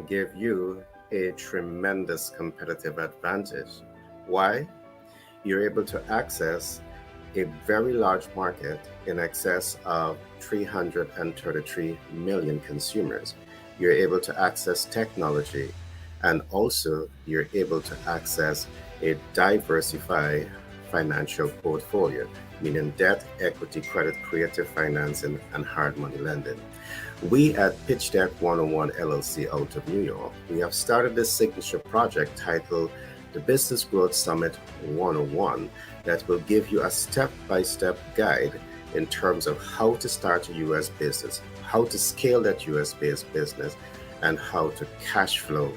give you a tremendous competitive advantage. Why? You're able to access a very large market in excess of 333 million consumers. You're able to access technology, and also you're able to access a diversified financial portfolio, meaning debt, equity, credit, creative financing, and hard money lending. We at Pitch Deck 101 LLC out of New York, we have started this signature project titled the Business Growth Summit 101 that will give you a step-by-step guide in terms of how to start a US business, how to scale that US based business, and how to cash flow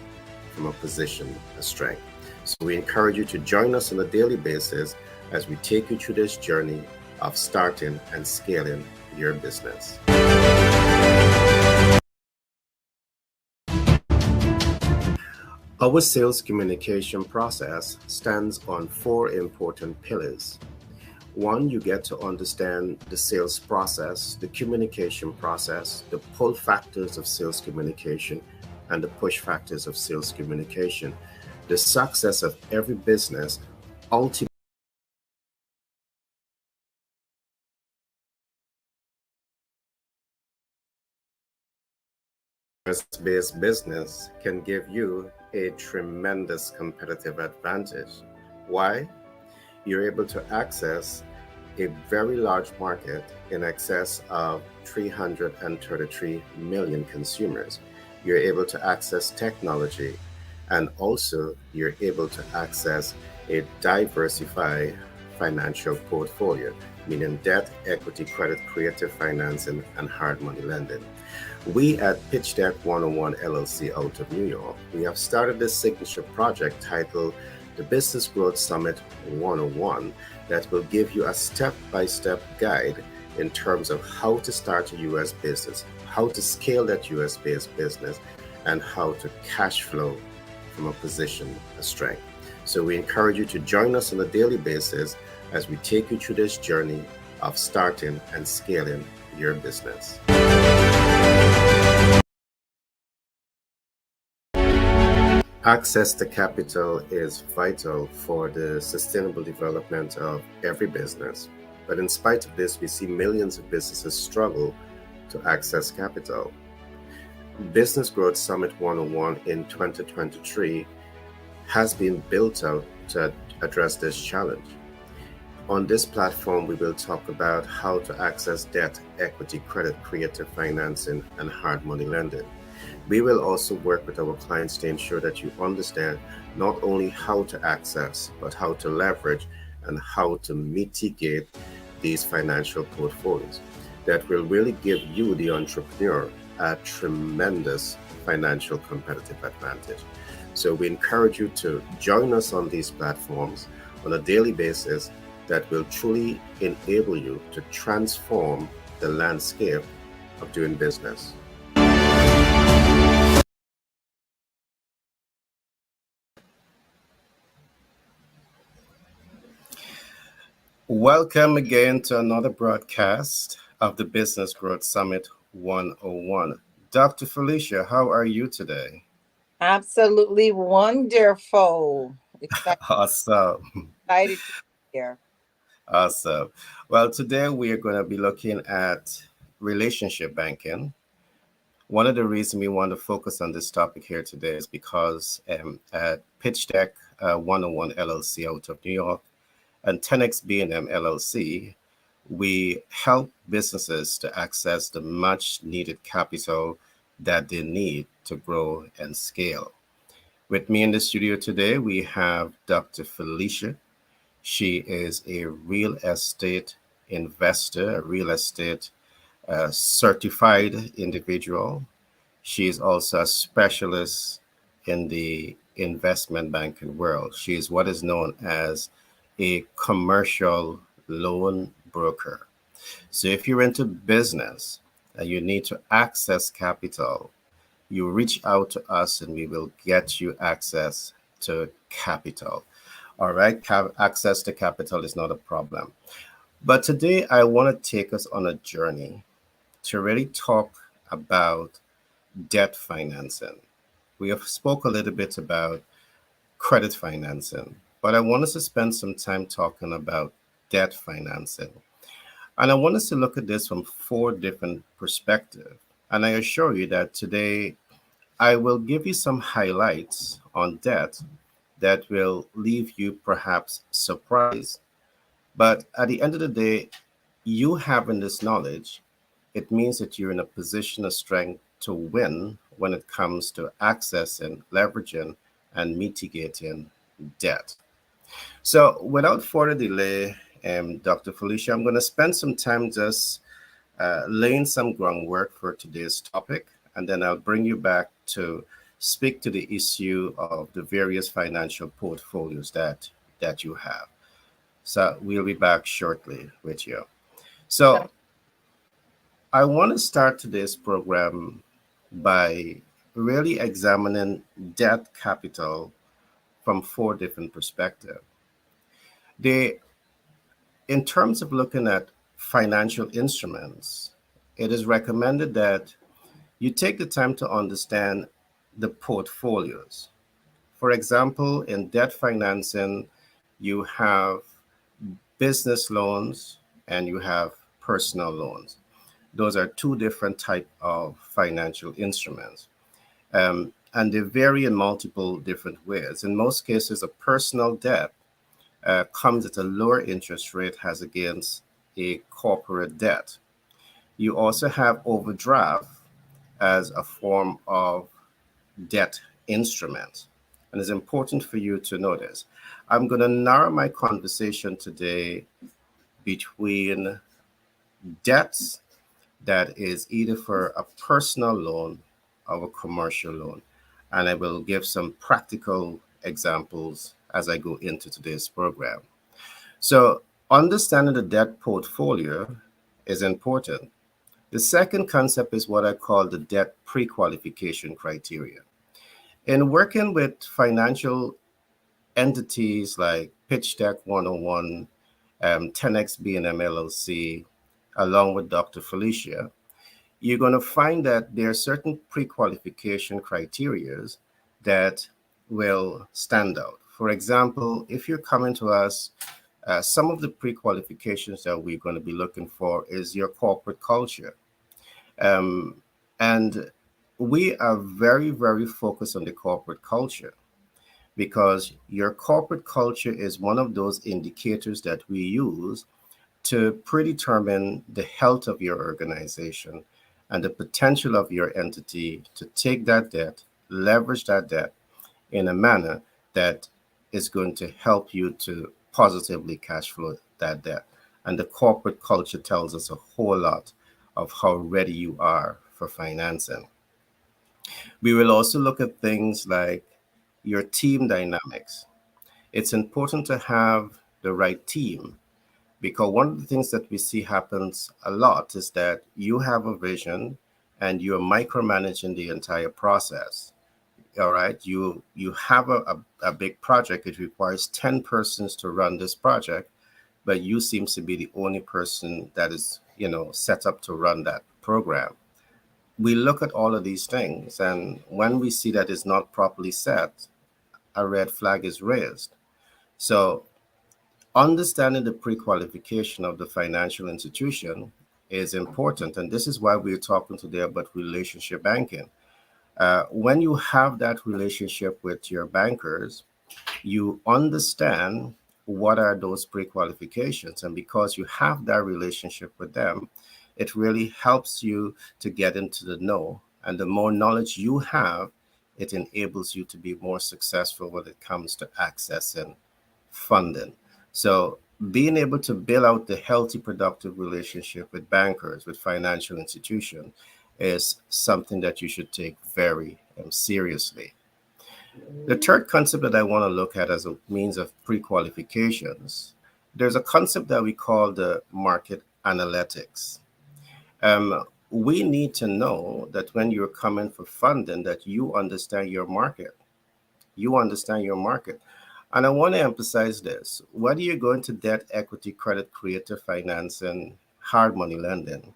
from a position of strength. So we encourage you to join us on a daily basis as we take you through this journey of starting and scaling your business. Our sales communication process stands on four important pillars. One, you get to understand the sales process, the communication process, the pull factors of sales communication, and the push factors of sales communication. The success of every business ultimately based business can give you a tremendous competitive advantage. Why? You're able to access a very large market in excess of 333 million consumers. You're able to access technology, and also you're able to access a diversified financial portfolio, meaning debt, equity, credit, creative financing, and hard money lending. We at Pitch Deck 101 LLC out of New York, we have started this signature project titled the Business Growth Summit 101 that will give you a step-by-step guide in terms of how to start a US business, how to scale that US based business, and how to cash flow from a position of strength. So we encourage you to join us on a daily basis as we take you through this journey of starting and scaling your business. Access to capital is vital for the sustainable development of every business. But in spite of this, we see millions of businesses struggle to access capital. Business Growth Summit 101 in 2023 has been built out to address this challenge. On this platform, we will talk about how to access debt, equity, credit, creative financing, and hard money lending. We will also work with our clients to ensure that you understand not only how to access, but how to leverage and how to mitigate these financial portfolios that will really give you, the entrepreneur, a tremendous financial competitive advantage. So we encourage you to join us on these platforms on a daily basis that will truly enable you to transform the landscape of doing business. Welcome again to another broadcast of the Business Growth Summit 101. Dr. Felicia, how are you today? Absolutely wonderful. Awesome. Excited to be here. Awesome. Well, today we are going to be looking at relationship banking. One of the reasons we want to focus on this topic here today is because at Pitch Deck 101 LLC out of New York and 10X B&M LLC, we help businesses to access the much needed capital that they need to grow and scale. With me in the studio today, we have Dr. Felicia. She is a real estate investor, a real estate certified individual. She is also a specialist in the investment banking world. She is what is known as a commercial loan broker. So if you're into business and you need to access capital, you reach out to us and we will get you access to capital. All right, access to capital is not a problem. But today I want to take us on a journey to really talk about debt financing. We have spoke a little bit about credit financing, but I want us to spend some time talking about debt financing. And I want us to look at this from four different perspectives. And I assure you that today I will give you some highlights on debt that will leave you perhaps surprised. But at the end of the day, you having this knowledge, it means that you're in a position of strength to win when it comes to accessing, leveraging, and mitigating debt. So, without further delay, Dr. Felicia, I'm going to spend some time just laying some groundwork for today's topic, and then I'll bring you back to speak to the issue of the various financial portfolios that you have. So, we'll be back shortly with you. Okay. So, I want to start today's program by really examining debt capital from four different perspectives. They, in terms of looking at financial instruments, it is recommended that you take the time to understand the portfolios. For example, in debt financing, you have business loans and you have personal loans. Those are two different type of financial instruments. And they vary in multiple different ways. In most cases, a personal debt comes at a lower interest rate as against a corporate debt. You also have overdraft as a form of debt instrument. And it's important for you to notice. I'm going to narrow my conversation today between debts that is either for a personal loan or a commercial loan. And I will give some practical examples as I go into today's program. So, understanding the debt portfolio is important. The second concept is what I call the debt pre qualification criteria. In working with financial entities like Pitch Deck 101, 10X B&M LLC, along with Dr. Felicia, you're going to find that there are certain pre-qualification criterias that will stand out. For example, if you're coming to us, some of the pre-qualifications that we're going to be looking for is your corporate culture. Um, and we are very, very focused on the corporate culture because your corporate culture is one of those indicators that we use to predetermine the health of your organization and the potential of your entity to take that debt, leverage that debt in a manner that is going to help you to positively cash flow that debt. And the corporate culture tells us a whole lot of how ready you are for financing. We will also look at things like your team dynamics. It's important to have the right team because one of the things that we see happens a lot is that you have a vision and you're micromanaging the entire process. All right, you have a big project. It requires 10 persons to run this project, but you seem to be the only person that is set up to run that program. We look at all of these things, and when we see that it's not properly set, a red flag is raised. So understanding the pre-qualification of the financial institution is important, and this is why we're talking today about relationship banking. When you have that relationship with your bankers, you understand what are those pre-qualifications, and because you have that relationship with them, it really helps you to get into the know. And the more knowledge you have, it enables you to be more successful when it comes to accessing funding. So being able to build out the healthy, productive relationship with bankers, with financial institutions, is something that you should take very seriously. The third concept that I want to look at as a means of pre-qualifications, there's a concept that we call the market analytics. We need to know that when you're coming for funding, that you understand your market. You understand your market. And I want to emphasize this. Whether you're going to debt, equity, credit, creative financing, hard money lending,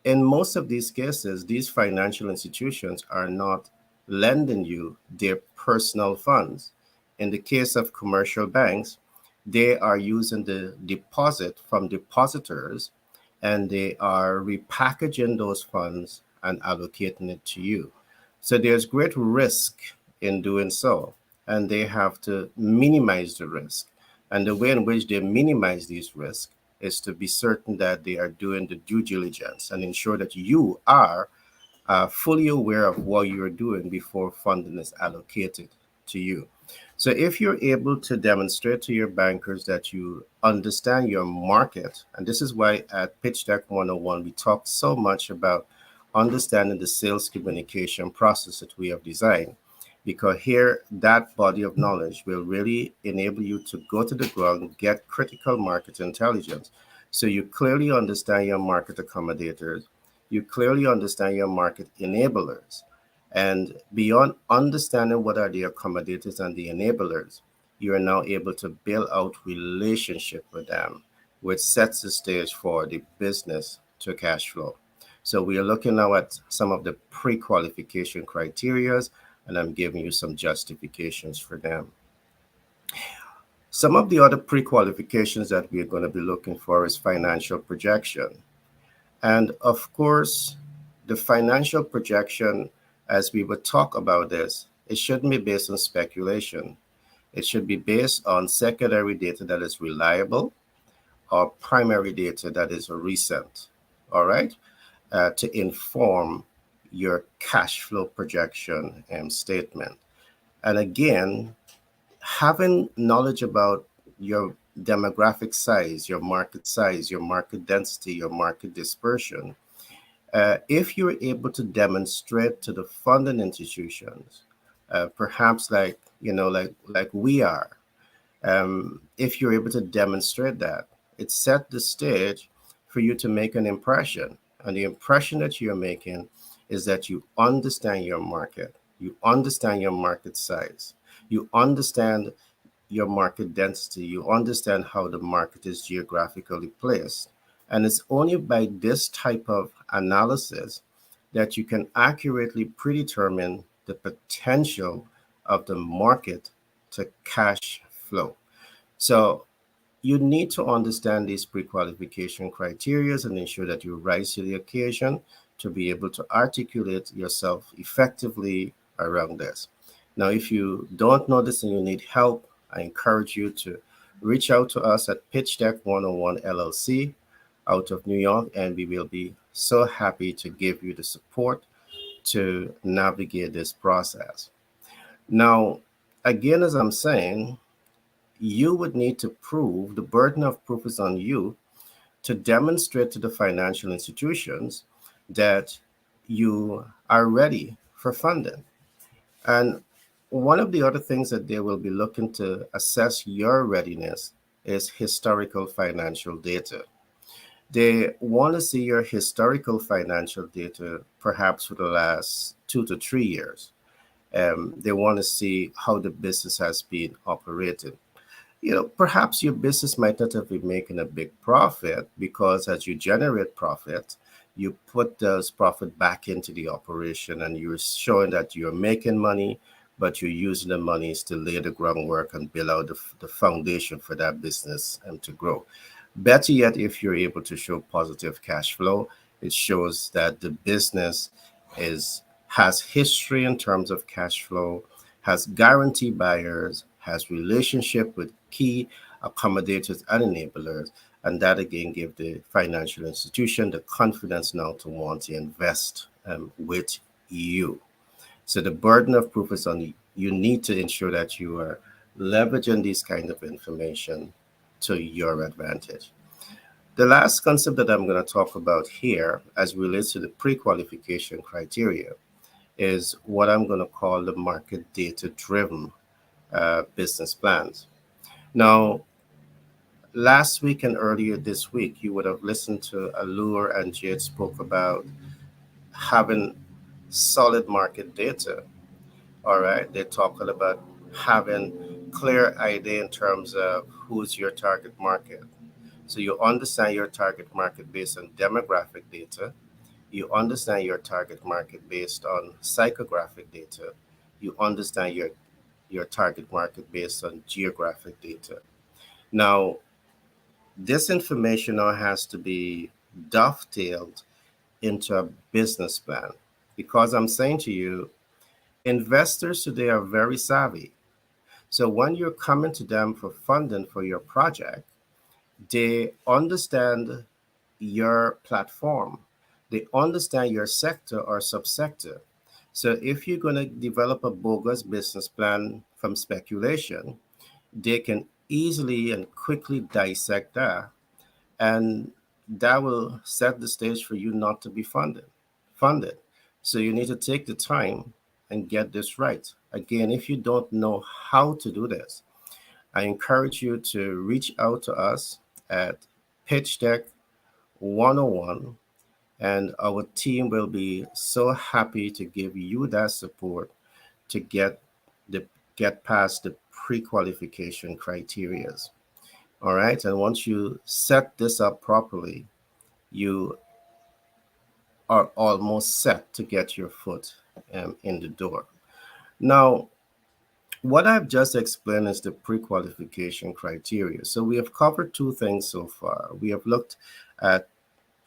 in most of these cases, these financial institutions are not lending you their personal funds. In the case of commercial banks, they are using the deposit from depositors and they are repackaging those funds and allocating it to you. So there's great risk in doing so, and they have to minimize the risk. And the way in which they minimize these risks is to be certain that they are doing the due diligence and ensure that you are fully aware of what you're doing before funding is allocated to you. So, if you're able to demonstrate to your bankers that you understand your market, and this is why at Pitch Deck 101 we talk so much about understanding the sales communication process that we have designed, because here that body of knowledge will really enable you to go to the ground, get critical market intelligence. So, you clearly understand your market accommodators, you clearly understand your market enablers. And beyond understanding what are the accommodators and the enablers, you are now able to build out relationship with them, which sets the stage for the business to cash flow. So we are looking now at some of the pre-qualification criterias, and I'm giving you some justifications for them. Some of the other pre-qualifications that we are going to be looking for is financial projection. And of course, the financial projection, as we would talk about this, it shouldn't be based on speculation. It should be based on secondary data that is reliable or primary data that is recent, all right, to inform your cash flow projection statement. And again, having knowledge about your demographic size, your market density, your market dispersion, if you're able to demonstrate to the funding institutions, perhaps like like we are, if you're able to demonstrate that, it set the stage for you to make an impression. And the impression that you're making is that you understand your market, you understand your market size, you understand your market density, you understand how the market is geographically placed. And it's only by this type of analysis that you can accurately predetermine the potential of the market to cash flow. So you need to understand these pre-qualification criteria and ensure that you rise to the occasion to be able to articulate yourself effectively around this. Now, if you don't know this and you need help, I encourage you to reach out to us at Pitch Deck 101 LLC out of New York, and we will be so happy to give you the support to navigate this process. Now, again, as I'm saying, you would need to prove the burden of proof is on you to demonstrate to the financial institutions that you are ready for funding. And one of the other things that they will be looking to assess your readiness is historical financial data. They want to see your historical financial data, perhaps for the last 2 to 3 years. They want to see how the business has been operated. Perhaps your business might not have been making a big profit because as you generate profit, you put those profit back into the operation and you're showing that you're making money, but you're using the monies to lay the groundwork and build out the foundation for that business and to grow. Better yet, if you're able to show positive cash flow, it shows that the business is has history in terms of cash flow, has guarantee buyers, has relationship with key accommodators and enablers, and that again give the financial institution the confidence now to want to invest with you. So the burden of proof is on you. You need to ensure that you are leveraging this kind of information to your advantage. The last concept that I'm going to talk about here, as relates to the pre-qualification criteria, is what I'm going to call the market data driven business plans. Now, last week and earlier this week, you would have listened to Allure and Jade spoke about having solid market data. All right, they're talking about having clear idea in terms of who's your target market. So you understand your target market based on demographic data. You understand your target market based on psychographic data. You understand your target market based on geographic data. Now, this information now has to be dovetailed into a business plan because I'm saying to you, investors today are very savvy. So when you're coming to them for funding for your project, they understand your platform, they understand your sector or subsector. So if you're going to develop a bogus business plan from speculation, they can easily and quickly dissect that, and that will set the stage for you not to be funded. So you need to take the time and get this right. Again, if you don't know how to do this, I encourage you to reach out to us at Pitch Deck 101, and our team will be so happy to give you that support to the get past the pre-qualification criterias. All right, and once you set this up properly, you are almost set to get your foot in the door. Now, what I've just explained is the pre-qualification criteria. So we have covered two things so far. We have looked at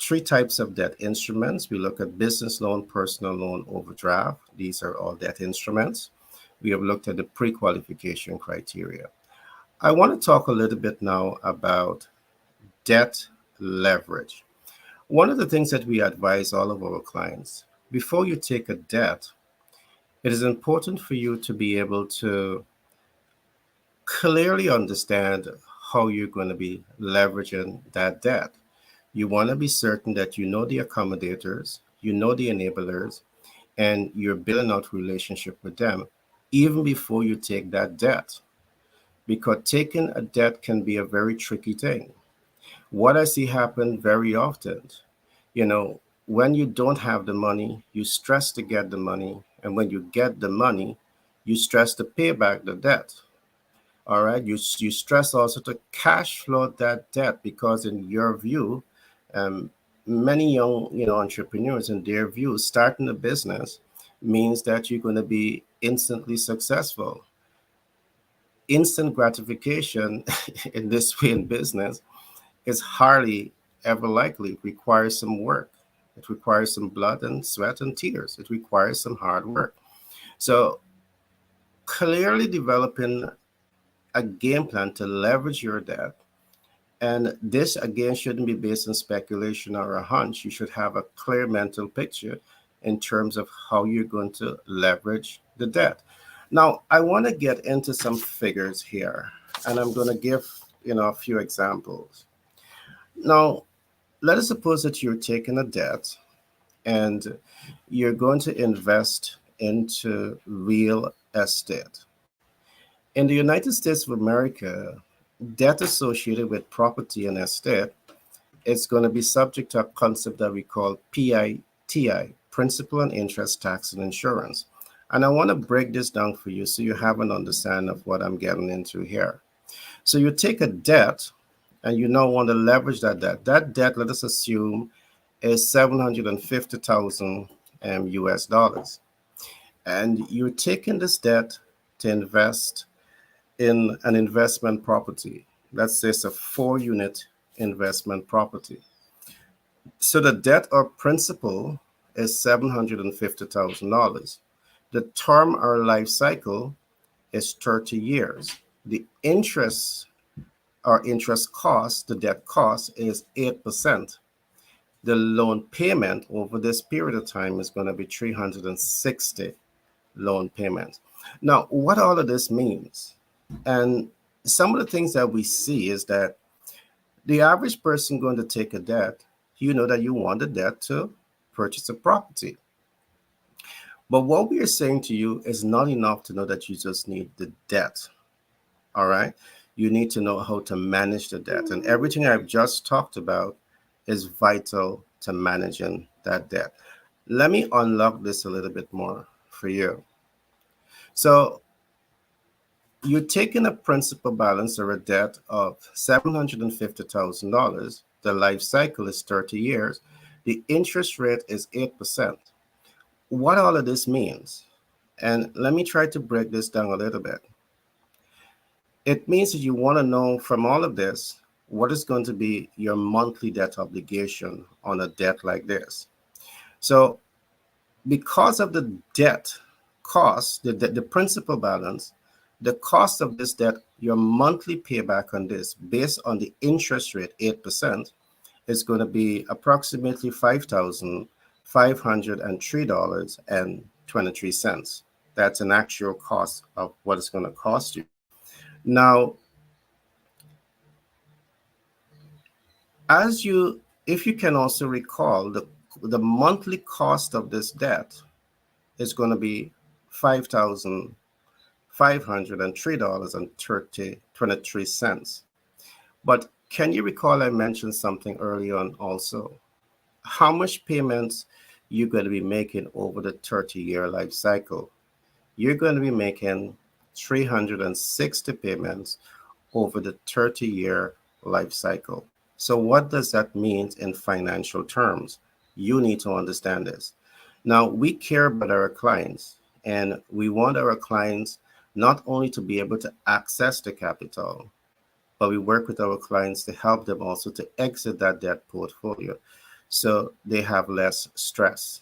three types of debt instruments. We look at business loan, personal loan, overdraft. These are all debt instruments. We have looked at the pre-qualification criteria. I want to talk a little bit now about debt leverage. One of the things that we advise all of our clients, before you take a debt, it is important for you to be able to clearly understand how you're going to be leveraging that debt. You want to be certain that you know the accommodators, you know the enablers, and you're building out relationship with them even before you take that debt. Because taking a debt can be a very tricky thing. What I see happen very often, you know, when you don't have the money, you stress to get the money. And when you get the money, you stress to pay back the debt. All right. You stress also to cash flow that debt because in your view, um, many young, entrepreneurs in their view, starting a business means that you're going to be instantly successful. Instant gratification in this way in business is hardly ever likely. It requires some work. It requires some blood and sweat and tears. It requires some hard work. So clearly developing a game plan to leverage your debt. And this again shouldn't be based on speculation or a hunch. You should have a clear mental picture in terms of how you're going to leverage the debt. Now, I want to get into some figures here, and I'm going to give a few examples. Now, let us suppose that you're taking a debt and you're going to invest into real estate. In the United States of America, debt associated with property and estate is going to be subject to a concept that we call PITI, principal and interest, tax, and insurance. And I want to break this down for you so you have an understanding of what I'm getting into here. So you take a debt and you now want to leverage that debt. That debt, let us assume, is 750,000 US dollars. And you're taking this debt to invest in an investment property. Let's say it's a 4-unit investment property. So the debt or principal is $750,000. The term or life cycle is 30 years. The interest or interest cost, the debt cost is 8%. The loan payment over this period of time is going to be 360 loan payments. Now, what all of this means, and some of the things that we see is that the average person going to take a debt, you know that you want the debt to purchase a property. But what we are saying to you is not enough to know that you just need the debt. All right. You need to know how to manage the debt. And everything I've just talked about is vital to managing that debt. Let me unlock this a little bit more for you. So you're taking a principal balance or a debt of $750,000. The life cycle is 30 years. The interest rate is 8%. What all of this means, and let me try to break this down a little bit. It means that you want to know from all of this what is going to be your monthly debt obligation on a debt like this. So, because of the debt cost, the principal balance, the cost of this debt, your monthly payback on this, based on the interest rate, 8%, is going to be approximately $5,503.23. That's an actual cost of what it's going to cost you. Now, if you can also recall, the monthly cost of this debt is going to be $5,503.23. But can you recall I mentioned something early on also? How much payments you're going to be making over the 30-year life cycle? You're going to be making 360 payments over the 30-year life cycle. So what does that mean in financial terms? You need to understand this. Now, we care about our clients, and we want our clients not only to be able to access the capital, but we work with our clients to help them also to exit that debt portfolio so they have less stress.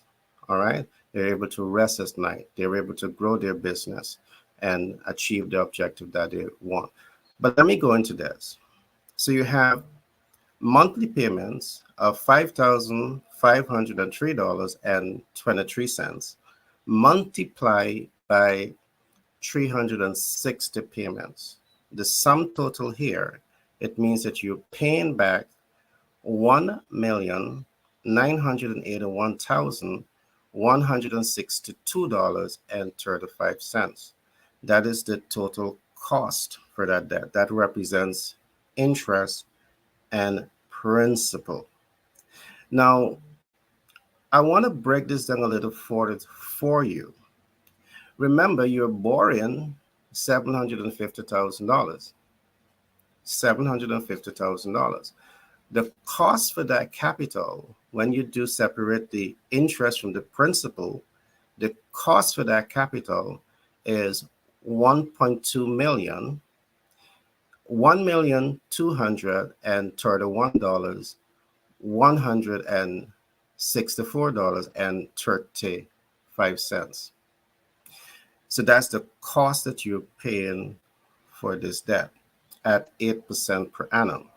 All right? They're able to rest at night. They're able to grow their business and achieve the objective that they want. But let me go into this. So you have monthly payments of $5,503.23 multiplied by 360 payments. The sum total here, it means that you're paying back $1,981,162.35. That is the total cost for that debt. That represents interest and principal. Now, I want to break this down a little further for you. Remember, you're borrowing $750,000. $750,000. The cost for that capital, when you do separate the interest from the principal, the cost for that capital is $1.2 million. $1,231,164.35. So that's the cost that you're paying for this debt at 8% per annum.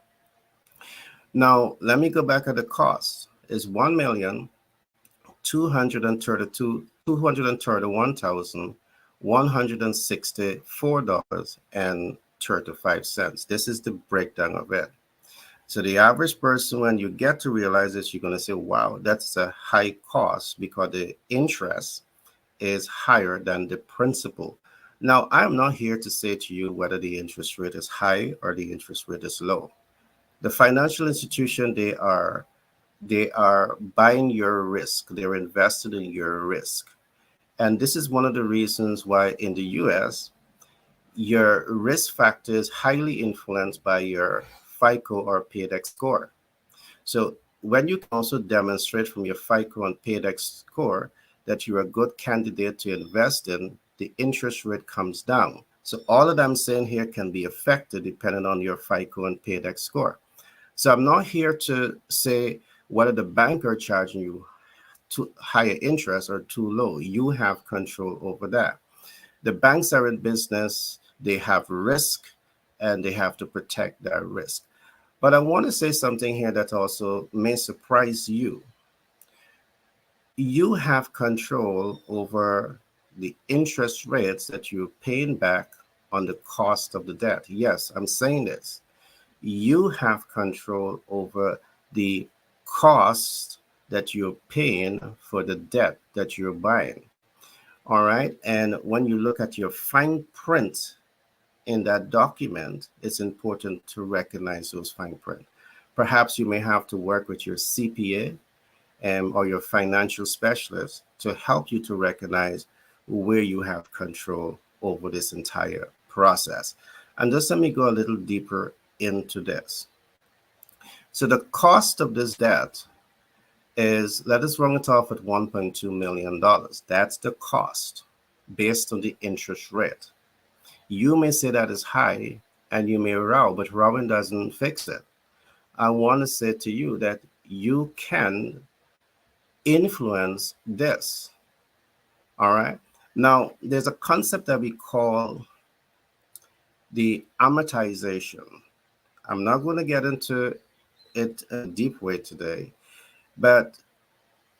Now, let me go back at the cost. It's $1,231,164.35. This is the breakdown of it. So the average person, when you get to realize this, you're going to say, wow, that's a high cost because the interest is higher than the principal. Now, I'm not here to say to you whether the interest rate is high or the interest rate is low. The financial institution, they are buying your risk. They're invested in your risk. And this is one of the reasons why in the US, your risk factor is highly influenced by your FICO or PAYDEX score. So when you can also demonstrate from your FICO and PAYDEX score that you're a good candidate to invest in, the interest rate comes down. So all that I'm saying here can be affected depending on your FICO and PAYDEX score. So I'm not here to say whether the bank are charging you too higher interest or too low. You have control over that. The banks are in business, they have risk, and they have to protect that risk. But I want to say something here that also may surprise you. You have control over the interest rates that you're paying back on the cost of the debt. Yes, I'm saying this. You have control over the cost that you're paying for the debt that you're buying. All right. And when you look at your fine print in that document, it's important to recognize those fine print. Perhaps you may have to work with your CPA or your financial specialist to help you to recognize where you have control over this entire process. And just let me go a little deeper into this. So the cost of this debt is, let us run it off at $1.2 million. That's the cost based on the interest rate. You may say that is high and you may row, but rowing doesn't fix it. I want to say to you that you can influence this. All right. Now, there's a concept that we call the amortization. I'm not going to get into it in a deep way today, but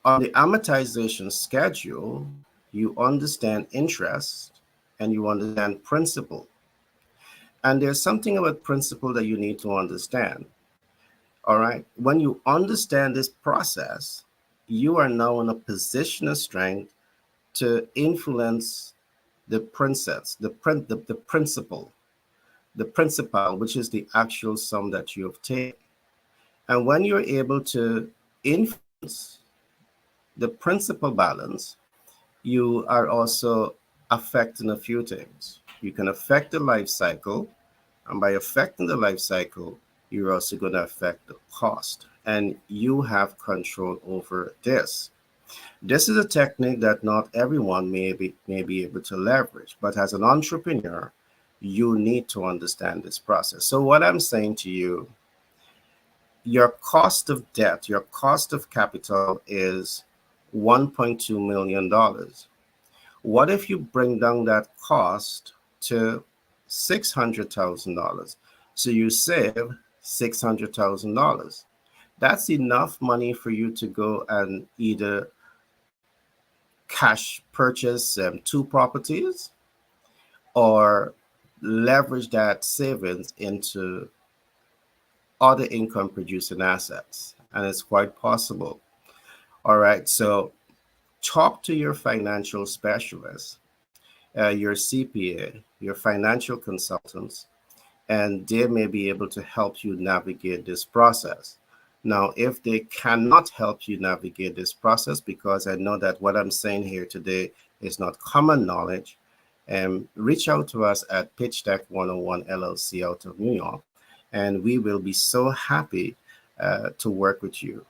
on the amortization schedule, you understand interest and you understand principal. And there's something about principle that you need to understand. All right. When you understand this process, you are now in a position of strength to influence the princess, the principle, the principal, which is the actual sum that you obtain. And when you're able to influence the principal balance, you are also affecting a few things. You can affect the life cycle, and by affecting the life cycle, you're also going to affect the cost, and you have control over this. This is a technique that not everyone may be able to leverage, but as an entrepreneur, you need to understand this process. So what I'm saying to you, your cost of debt, your cost of capital is $1.2 million. What if you bring down that cost to $600,000? So you save $600,000. That's enough money for you to go and either cash purchase two properties or leverage that savings into other income producing assets. And it's quite possible. All right. So talk to your financial specialist, your CPA, your financial consultants, and they may be able to help you navigate this process. Now, if they cannot help you navigate this process, because I know that what I'm saying here today is not common knowledge, reach out to us at Pitch Deck 101 LLC out of New York, and we will be so happy to work with you.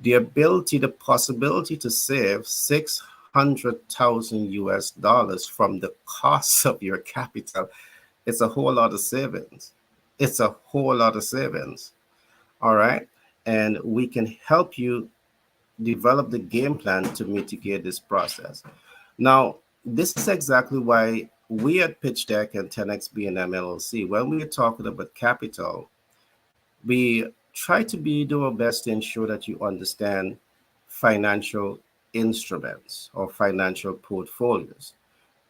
The possibility to save 600,000 US dollars from the cost of your capital, it's a whole lot of savings. It's a whole lot of savings. All right. And we can help you develop the game plan to mitigate this process. Now, this is exactly why we at Pitch Deck and 10X B&M LLC, when we're talking about capital, we try to do our best to ensure that you understand financial instruments or financial portfolios.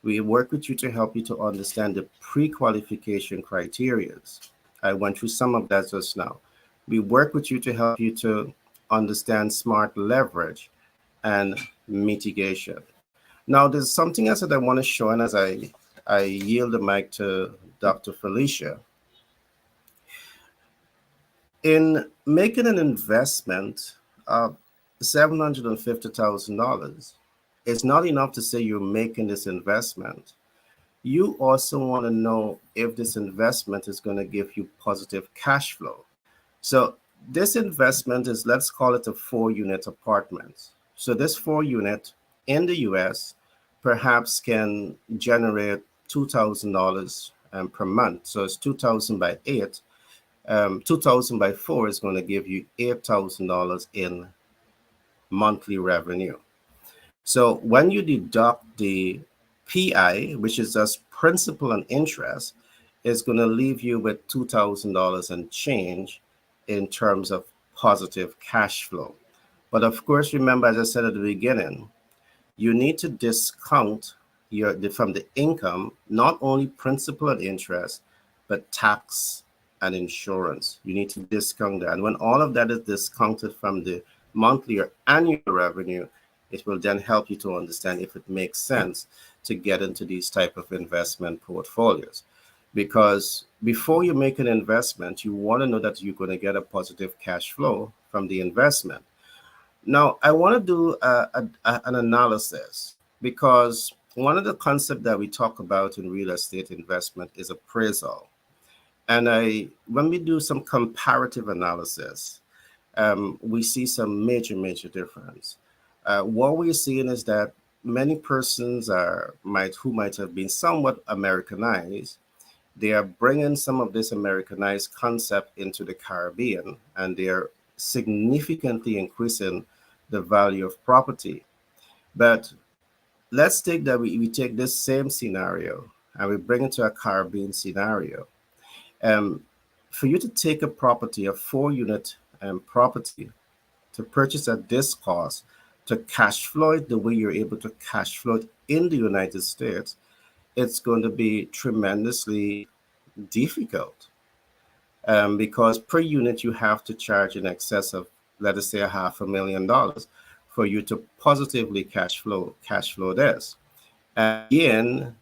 We work with you to help you to understand the pre-qualification criteria. I went through some of that just now. We work with you to help you to understand smart leverage and mitigation. Now, there's something else that I want to show, and as I yield the mic to Dr. Felicia. In making an investment of $750,000, it's not enough to say you're making this investment. You also want to know if this investment is going to give you positive cash flow. So this investment is, let's call it a 4-unit apartment. So this 4-unit in the US perhaps can generate $2,000 per month. So it's 2,000 by 8. 2,000 by 4 is going to give you $8,000 in monthly revenue. So when you deduct the PI, which is just principal and interest, it's going to leave you with $2,000 and change in terms of positive cash flow. But of course, remember, as I said at the beginning, you need to discount from the income, not only principal and interest, but tax and insurance. You need to discount that. And when all of that is discounted from the monthly or annual revenue, it will then help you to understand if it makes sense to get into these type of investment portfolios. Because before you make an investment, you want to know that you're going to get a positive cash flow from the investment. Now, I want to do an analysis, because one of the concepts that we talk about in real estate investment is appraisal. And when we do some comparative analysis, we see some major difference. What we're seeing is that many persons who might have been somewhat Americanized, they are bringing some of this Americanized concept into the Caribbean, and they are significantly increasing the value of property. But let's take that we take this same scenario and we bring it to a Caribbean scenario. Um, for you to take a property, a 4 unit property, to purchase at this cost, to cash flow it the way you're able to cash flow it in the United States, it's going to be tremendously difficult, because per unit you have to charge in excess of, let us say, $500,000 for you to positively cash flow this. And again,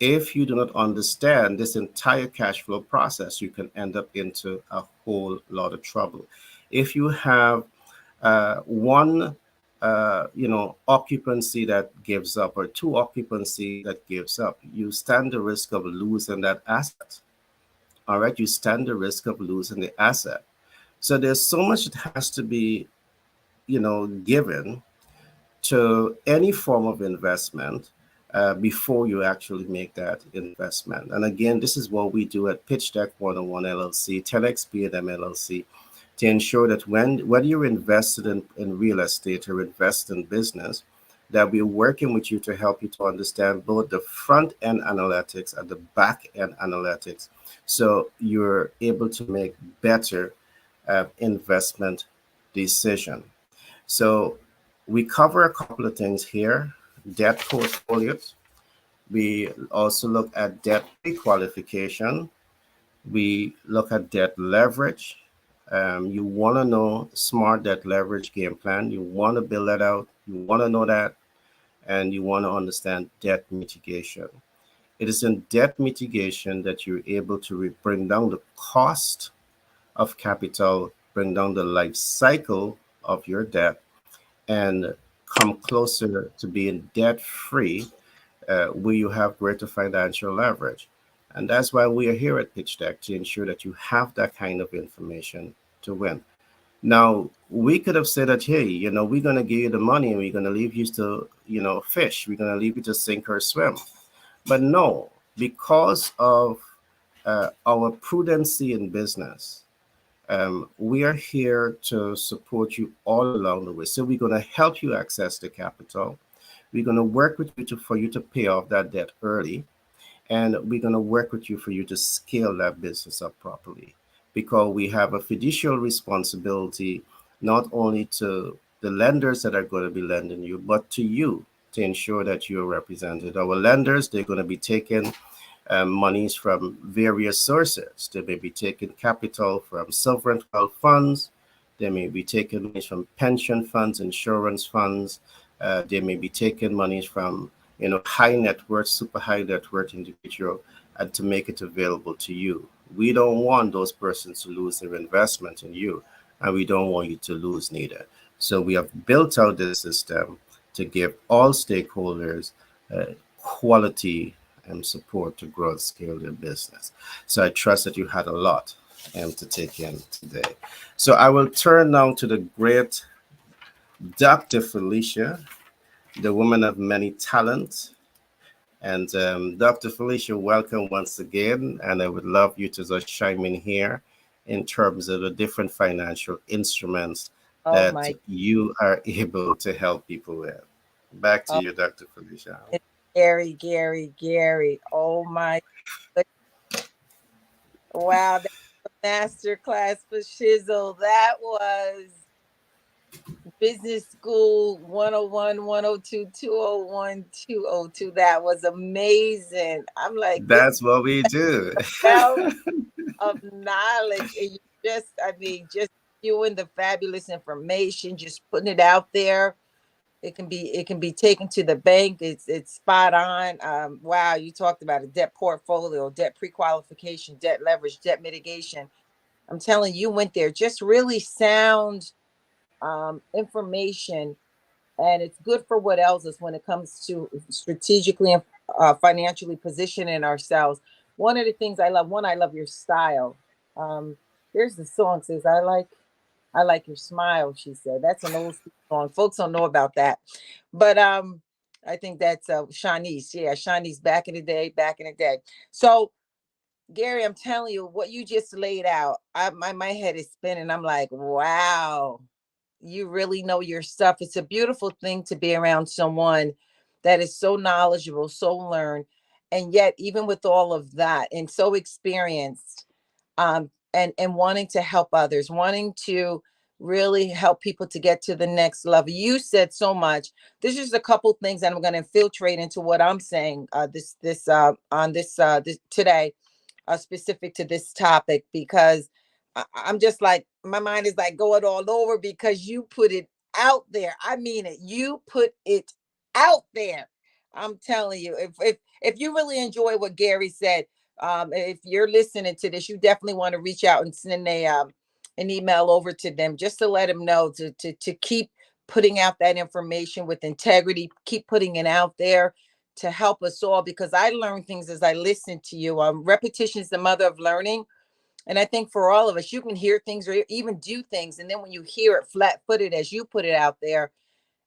if you do not understand this entire cash flow process, you can end up into a whole lot of trouble. If you have one occupancy that gives up, or two occupancy that gives up, you stand the risk of losing that asset. All right, you stand the risk of losing the asset. So there's so much that has to be, given to any form of investment before you actually make that investment. And again, this is what we do at Pitch Deck 101 LLC, 10X B&M LLC, to ensure that whether you're invested in real estate or invest in business, that we're working with you to help you to understand both the front end analytics and the back end analytics, so you're able to make better investment decision. So we cover a couple of things here: debt portfolios. We also look at debt pre-qualification. We look at debt leverage. You want to know smart debt leverage game plan. You want to build that out. You want to know that, and you want to understand debt mitigation. It is in debt mitigation that you're able to bring down the cost of capital, bring down the life cycle of your debt, and come closer to being debt free, where you have greater financial leverage. And that's why we are here at Pitch Deck, to ensure that you have that kind of information to win. Now, we could have said that, hey, we're going to give you the money and we're going to leave you to, fish. We're going to leave you to sink or swim. But no, because of our prudency in business, we are here to support you all along the way. So we're going to help you access the capital. We're going to work with you for you to pay off that debt early. And we're going to work with you for you to scale that business up properly, because we have a fiduciary responsibility, not only to the lenders that are going to be lending you, but to you, to ensure that you're represented. Our lenders, they're going to be taking monies from various sources. They may be taking capital from sovereign wealth funds. They may be taking monies from pension funds, insurance funds. They may be taking monies from high net worth, super high net worth individual, and to make it available to you. We don't want those persons to lose their investment in you, and we don't want you to lose neither. So we have built out this system to give all stakeholders quality and support to grow and scale their business. So I trust that you had a lot to take in today. So I will turn now to the great Dr. Felicia, the woman of many talents. And Dr. Felicia, welcome once again. And I would love you to just chime in here in terms of the different financial instruments that you are able to help people with. Back to you, Dr. Felicia. Gary. Oh my. Wow. That's a master class for Shizzle. That was Business School 101, 102, 201, 202. That was amazing. I'm like, that's what we do. of knowledge. And just viewing the fabulous information, just putting it out there. It can be taken to the bank. It's spot on. Wow, you talked about a debt portfolio, debt pre-qualification, debt leverage, debt mitigation. I'm telling you, went there. Just really sound information, and it's good for what else is when it comes to strategically and financially positioning ourselves. One of the things I love your style. There's the song says, I like I like your smile, she said. That's an old school song. Folks don't know about that. But I think that's Shanice. Yeah, Shanice back in the day, back in the day. So Gary, I'm telling you, what you just laid out, my head is spinning. I'm like, wow, you really know your stuff. It's a beautiful thing to be around someone that is so knowledgeable, so learned, and yet even with all of that and so experienced, and wanting to help others, wanting to really help people to get to the next level. You said so much. There's just a couple things that I'm going to infiltrate into what I'm saying this today, specific to this topic, because I'm just like, my mind is like going all over because you put it out there. I mean it. You put it out there. I'm telling you, if you really enjoy what Gary said, if you're listening to this, you definitely want to reach out and send an email over to them just to let them know to keep putting out that information with integrity, keep putting it out there to help us all, because I learn things as I listen to you. Repetition is the mother of learning. And I think for all of us, you can hear things or even do things. And then when you hear it flat footed, as you put it out there,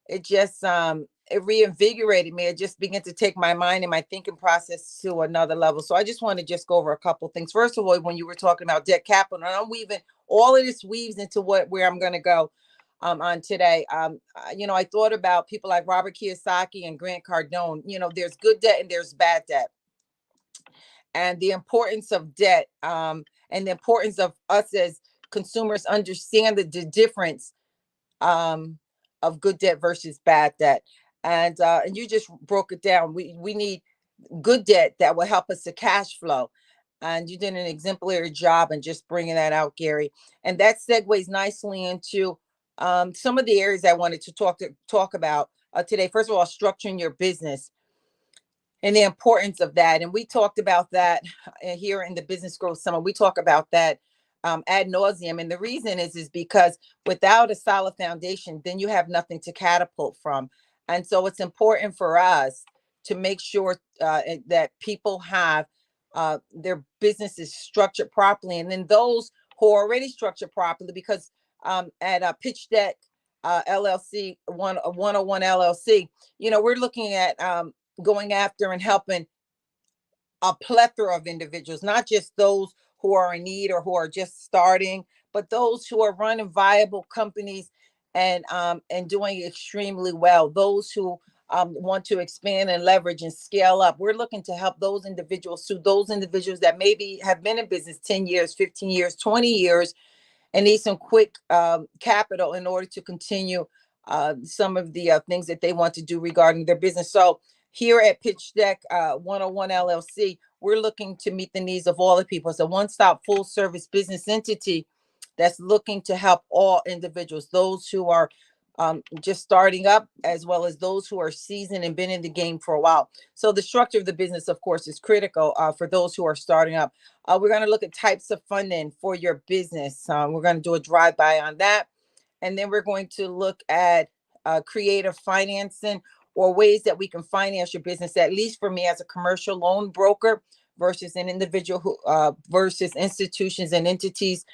it just, it reinvigorated me. It just began to take my mind and my thinking process to another level. So I just want to just go over a couple of things. First of all, when you were talking about debt capital, and I'm weaving all of this weaves into where I'm going to go on today. I thought about people like Robert Kiyosaki and Grant Cardone. There's good debt and there's bad debt, and the importance of debt, and the importance of us as consumers understand the difference um, of good debt versus bad debt. And you just broke it down. We need good debt that will help us to cash flow. And you did an exemplary job in just bringing that out, Gary. And that segues nicely into some of the areas I wanted to talk about today. First of all, structuring your business and the importance of that. And we talked about that here in the Business Growth Summit. We talk about that ad nauseum. And the reason is because without a solid foundation, then you have nothing to catapult from. And so it's important for us to make sure that people have their businesses structured properly. And then those who are already structured properly, because at Pitch Deck LLC, 101 LLC, we're looking at going after and helping a plethora of individuals, not just those who are in need or who are just starting, but those who are running viable companies and doing extremely well. Those who want to expand and leverage and scale up. We're looking to help those individuals, that maybe have been in business 10 years, 15 years, 20 years, and need some quick capital in order to continue some of the things that they want to do regarding their business. So here at Pitch Deck 101 LLC, we're looking to meet the needs of all the people. It's a one-stop full-service business entity that's looking to help all individuals, those who are just starting up, as well as those who are seasoned and been in the game for a while. So the structure of the business, of course, is critical for those who are starting up. We're going to look at types of funding for your business. We're going to do a drive-by on that. And then we're going to look at creative financing, or ways that we can finance your business, at least for me as a commercial loan broker versus an individual versus institutions and entities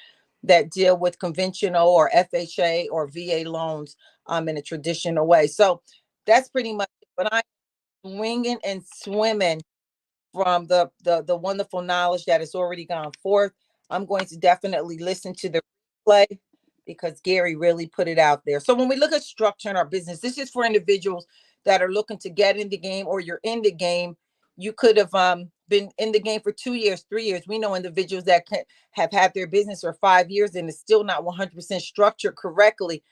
that deal with conventional or FHA or VA loans in a traditional way. So that's pretty much it. But I'm swinging and swimming from the wonderful knowledge that has already gone forth. I'm going to definitely listen to the replay because Gary really put it out there. So when we look at structuring our business, this is for individuals that are looking to get in the game, or you're in the game. You could have been in the game for 2 years, 3 years. We know individuals that have had their business for 5 years and it's still not 100% structured correctly.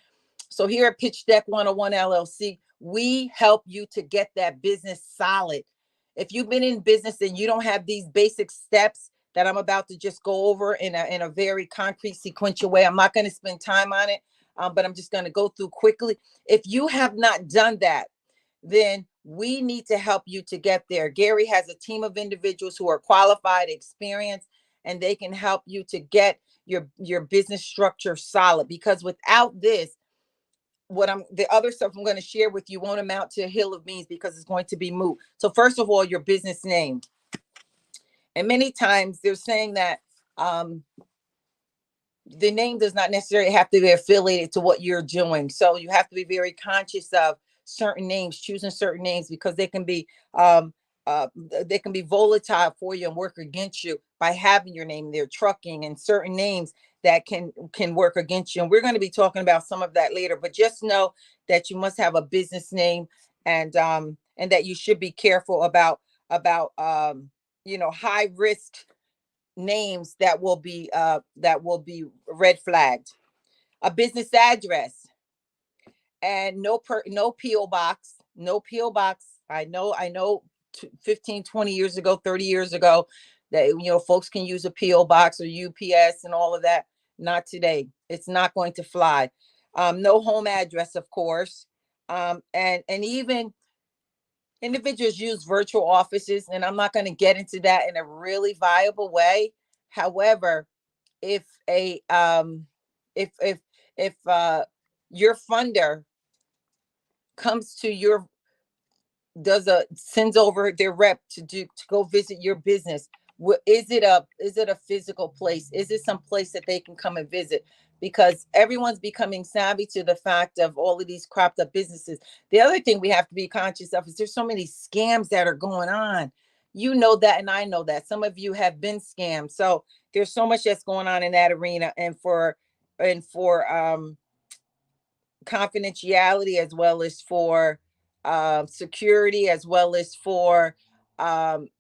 So here at Pitch Deck 101 LLC, we help you to get that business solid. If you've been in business and you don't have these basic steps that I'm about to just go over in a very concrete, sequential way, I'm not going to spend time on it, but I'm just going to go through quickly. If you have not done that, then we need to help you to get there. Gary has a team of individuals who are qualified, experienced, and they can help you to get your business structure solid. Because without this, the other stuff I'm going to share with you won't amount to a hill of beans, because it's going to be moot. So first of all, your business name. And many times they're saying that the name does not necessarily have to be affiliated to what you're doing. So you have to be very conscious of certain names, choosing certain names, because um, they can be volatile for you and work against you by having your name there. Trucking and certain names that can work against you. And we're going to be talking about some of that later. But just know that you must have a business name, and that you should be careful about high risk names that will be red flagged. A business address, and no PO box, no PO box. I know 15, 20 years ago, 30 years ago, that folks can use a PO box or UPS and all of that. Not today. It's not going to fly. No home address, of course. And even individuals use virtual offices, and I'm not going to get into that in a really viable way. However, if a if your funder comes to your does a sends over their rep to go visit your business, is it a physical place? Is it some place that they can come and visit? Because everyone's becoming savvy to the fact of all of these cropped up businesses. The other thing we have to be conscious of is there's so many scams that are going on. You know that, and I know that some of you have been scammed. So there's so much that's going on in that arena, and for confidentiality, as well as for security, as well as for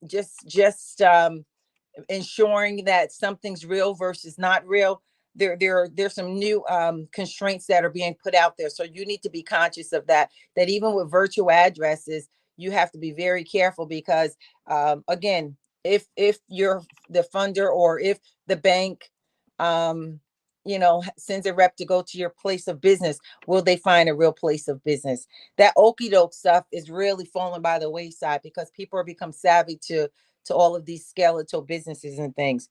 just ensuring that something's real versus not real. There's some new constraints that are being put out there, so you need to be conscious of that. That even with virtual addresses, you have to be very careful, because again, if you're the funder, or if the bank sends a rep to go to your place of business, will they find a real place of business? That okey doke stuff is really falling by the wayside, because people are become savvy to all of these skeletal businesses and things.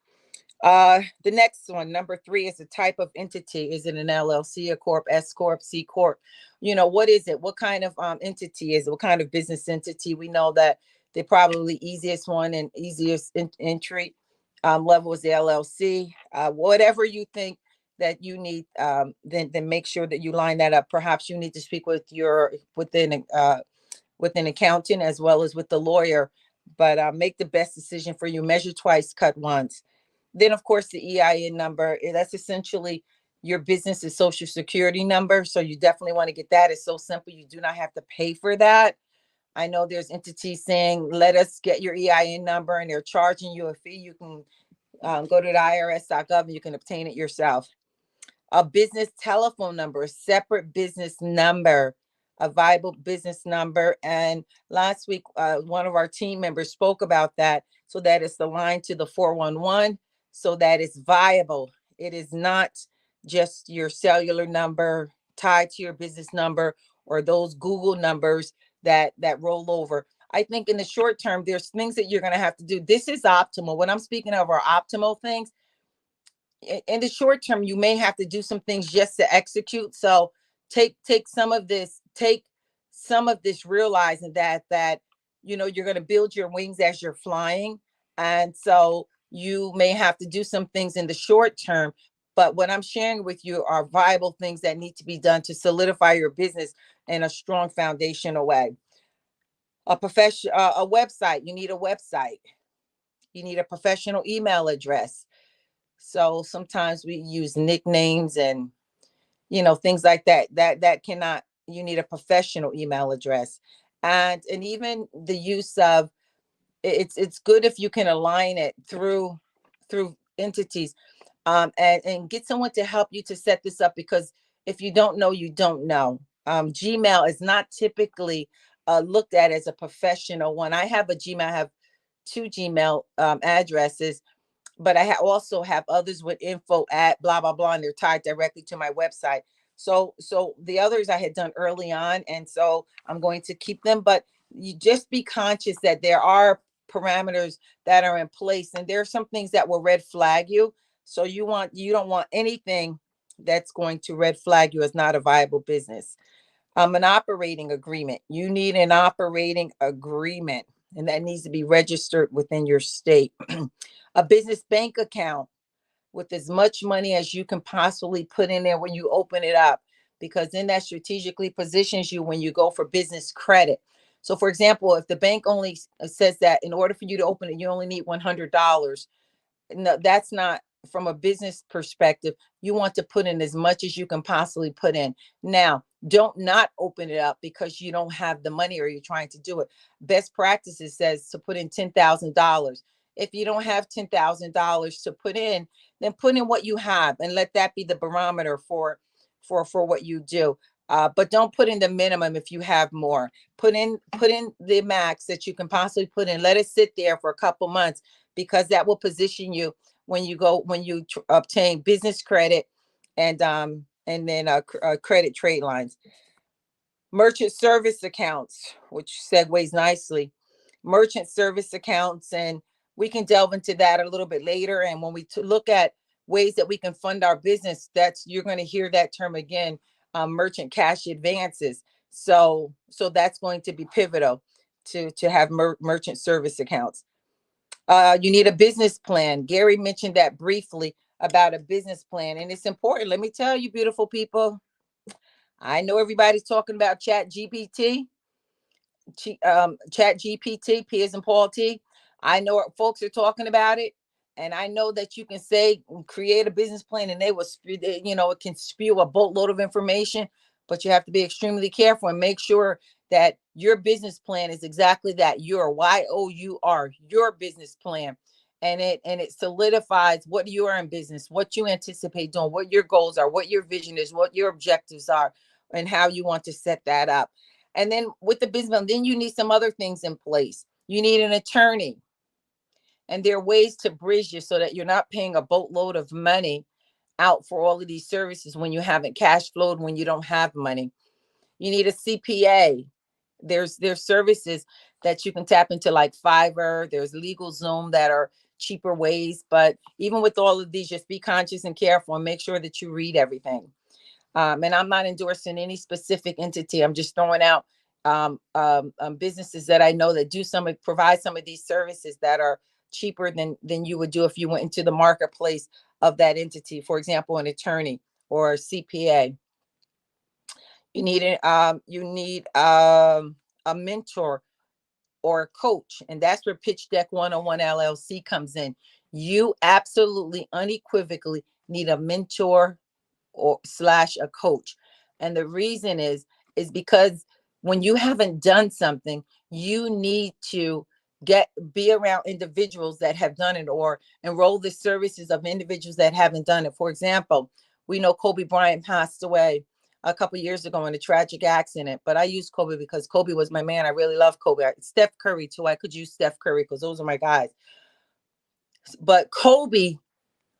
The next one, number 3, is the type of entity. Is it an LLC, a corp, S corp, C corp? What is it? What kind of entity is it? What kind of business entity? We know that the probably easiest one and easiest entry level is the LLC. Whatever you think that you need, then make sure that you line that up. Perhaps you need to speak with an accountant, as well as with the lawyer, but make the best decision for you. Measure twice, cut once. Then, of course, the EIN number, that's essentially your business's social security number. So you definitely want to get that. It's so simple. You do not have to pay for that. I know there's entities saying, let us get your EIN number, and they're charging you a fee. You can go to the IRS.gov and you can obtain it yourself. A business telephone number, a separate business number, a viable business number. And last week, one of our team members spoke about that, so that it's the line to the 411, so that it's viable. It is not just your cellular number tied to your business number, or those Google numbers that roll over. I think in the short term, there's things that you're going to have to do. This is optimal. When I'm speaking of our optimal things, in the short term, you may have to do some things just to execute. So take some of this, realizing that you're going to build your wings as you're flying, and so you may have to do some things in the short term. But what I'm sharing with you are viable things that need to be done to solidify your business in a strong foundational way. A website. You need a website. You need a professional email address. So sometimes we use nicknames and things like that cannot. You need a professional email address. And even the use of, it's good if you can align it through entities, and get someone to help you to set this up, because if you don't know, you don't know. Gmail is not typically looked at as a professional one. I have a Gmail. I have 2 Gmail addresses, but I also have others with info at blah blah blah, and they're tied directly to my website. So the others I had done early on, and so I'm going to keep them. But you just be conscious that there are parameters that are in place, and there are some things that will red flag you. So you don't want anything that's going to red flag you as not a viable business. An operating agreement. You need an operating agreement, and that needs to be registered within your state. A business bank account. with as much money as you can possibly put in there when you open it up, because then that strategically positions you when you go for business credit. So, for example, if the bank only says that in order for you to open it, you only need $100, no, that's not from a business perspective. You want to put in as much as you can possibly put in. Now, don't not open it up because you don't have the money or you're trying to do it. Best practices says to put in $10,000. If you don't have $10,000 to put in, then put in what you have and let that be the barometer for what you do. But don't put in the minimum if you have more. Put in the max that you can possibly put in. Let it sit there for a couple months, because that will position you when you obtain business credit and then credit trade lines. Merchant service accounts, which segues nicely. Merchant service accounts, and we can delve into that a little bit later. And when we look at ways that we can fund our business, that's you're going to hear that term again, merchant cash advances. So that's going to be pivotal to have merchant service accounts. You need a business plan. Gary mentioned that briefly about a business plan, and it's important. Let me tell you, beautiful people. I know everybody's talking about Chat GPT, Chat GPT, P as in Paul T. I know folks are talking about it, and I know that you can say create a business plan, and they will, it can spew a boatload of information, but you have to be extremely careful and make sure that your business plan is exactly that, your YOUR, your business plan. And it solidifies what you are in business, what you anticipate doing, what your goals are, what your vision is, what your objectives are, and how you want to set that up. And then with the business, then you need some other things in place. You need an attorney. And there are ways to bridge you so that you're not paying a boatload of money out for all of these services when you haven't cash flowed, when you don't have money. You need a CPA. There's services that you can tap into, like Fiverr. There's LegalZoom that are cheaper ways. But even with all of these, just be conscious and careful and make sure that you read everything. And I'm not endorsing any specific entity. I'm just throwing out businesses that I know that provide some of these services that are cheaper than you would do if you went into the marketplace of that entity. For example, an attorney or a CPA. You need a mentor or a coach, and that's where Pitch Deck 101 LLC comes in. You absolutely unequivocally need a mentor or slash a coach. And the reason is because when you haven't done something, you need to be around individuals that have done it, or enroll the services of individuals that haven't done it. For example, we know Kobe Bryant passed away a couple years ago in a tragic accident, but I use Kobe because Kobe was my man. I really love Kobe. Steph Curry too. I could use Steph Curry because those are my guys. But Kobe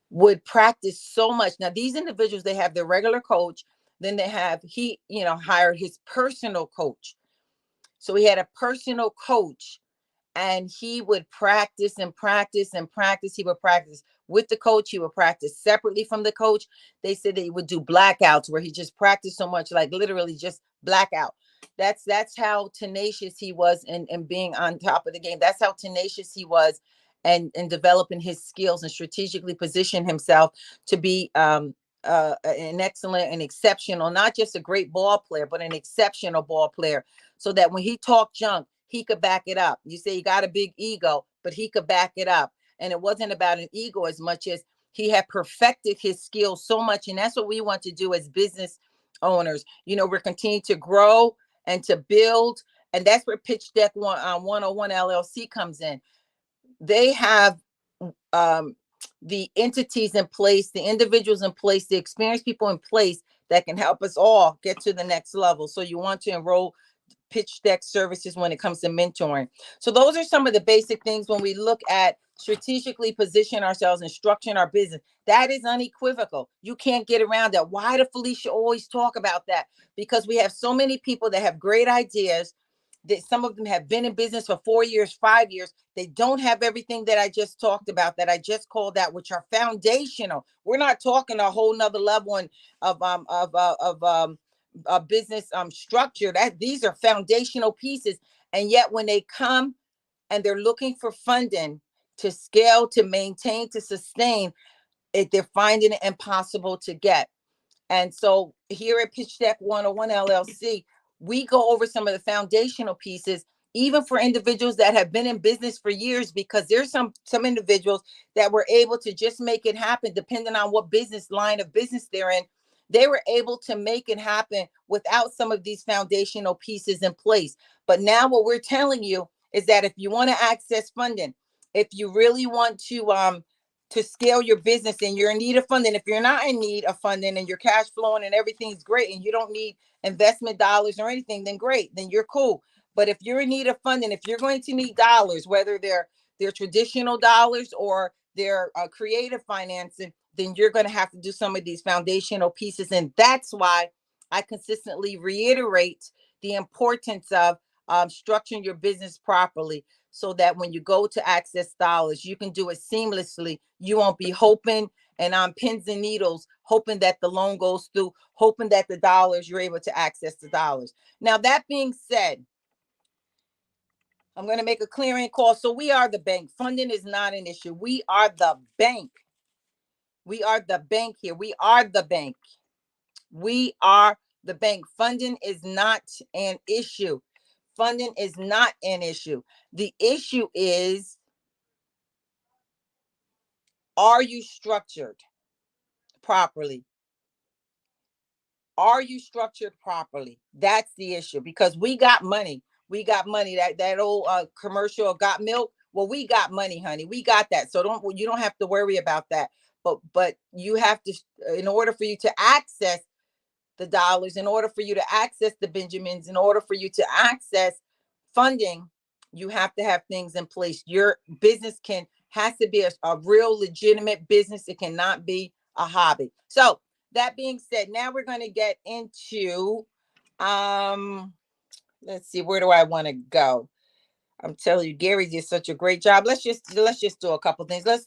would practice so much. Now, these individuals, they have their regular coach. Then he hired his personal coach. So he had a personal coach, and he would practice and practice and practice. He would practice with the coach. He would practice separately from the coach. They said that he would do blackouts where he just practiced so much, like literally just blackout. That's how tenacious he was in being on top of the game. That's how tenacious he was and developing his skills and strategically position himself to be an excellent and exceptional, not just a great ball player, but an exceptional ball player, so that when he talked junk, he could back it up. You say he got a big ego, but he could back it up. And it wasn't about an ego as much as he had perfected his skills so much. And that's what we want to do as business owners. We're continuing to grow and to build. And that's where Pitch Deck 101 LLC comes in. They have the entities in place, the individuals in place, the experienced people in place that can help us all get to the next level. So you want to enroll Pitch Deck services when it comes to mentoring. So those are some of the basic things when we look at strategically position ourselves and structuring our business. That is unequivocal. You can't get around that. Why does Felicia always talk about that? Because we have so many people that have great ideas, that some of them have been in business for 4 years, 5 years. They don't have everything that I just talked about, that I just called out, which are foundational. We're not talking a whole nother level of business structure. That these are foundational pieces. And yet when they come and they're looking for funding to scale, to maintain, to sustain, they're finding it impossible to get. And so here at Pitch Deck 101 LLC, we go over some of the foundational pieces, even for individuals that have been in business for years, because there's some individuals that were able to just make it happen, depending on what business line of business they're in. They were able to make it happen without some of these foundational pieces in place. But now what we're telling you is that if you want to access funding, if you really want to scale your business and you're in need of funding, if you're not in need of funding and you're cash flowing and everything's great and you don't need investment dollars or anything, then great, then you're cool. But if you're in need of funding, if you're going to need dollars, whether they're traditional dollars or they're creative financing, then you're going to have to do some of these foundational pieces. And that's why I consistently reiterate the importance of structuring your business properly, so that when you go to access dollars, you can do it seamlessly. You won't be hoping and on pins and needles, hoping that the loan goes through, hoping that the dollars, you're able to access the dollars. Now, that being said, I'm going to make a clearing call. So we are the bank. Funding is not an issue. We are the bank. We are the bank here. We are the bank. We are the bank. Funding is not an issue. Funding is not an issue. The issue is, are you structured properly? Are you structured properly? That's the issue, because we got money. We got money. That old commercial, got milk. Well, we got money, honey. We got that. So you don't have to worry about that. But you have to, in order for you to access the dollars, in order for you to access the Benjamins, in order for you to access funding, you have to have things in place. Your business has to be a real legitimate business. It cannot be a hobby. So that being said, now we're going to get into, let's see, where do I want to go? I'm telling you, Gary did such a great job. Let's just do a couple things. Let's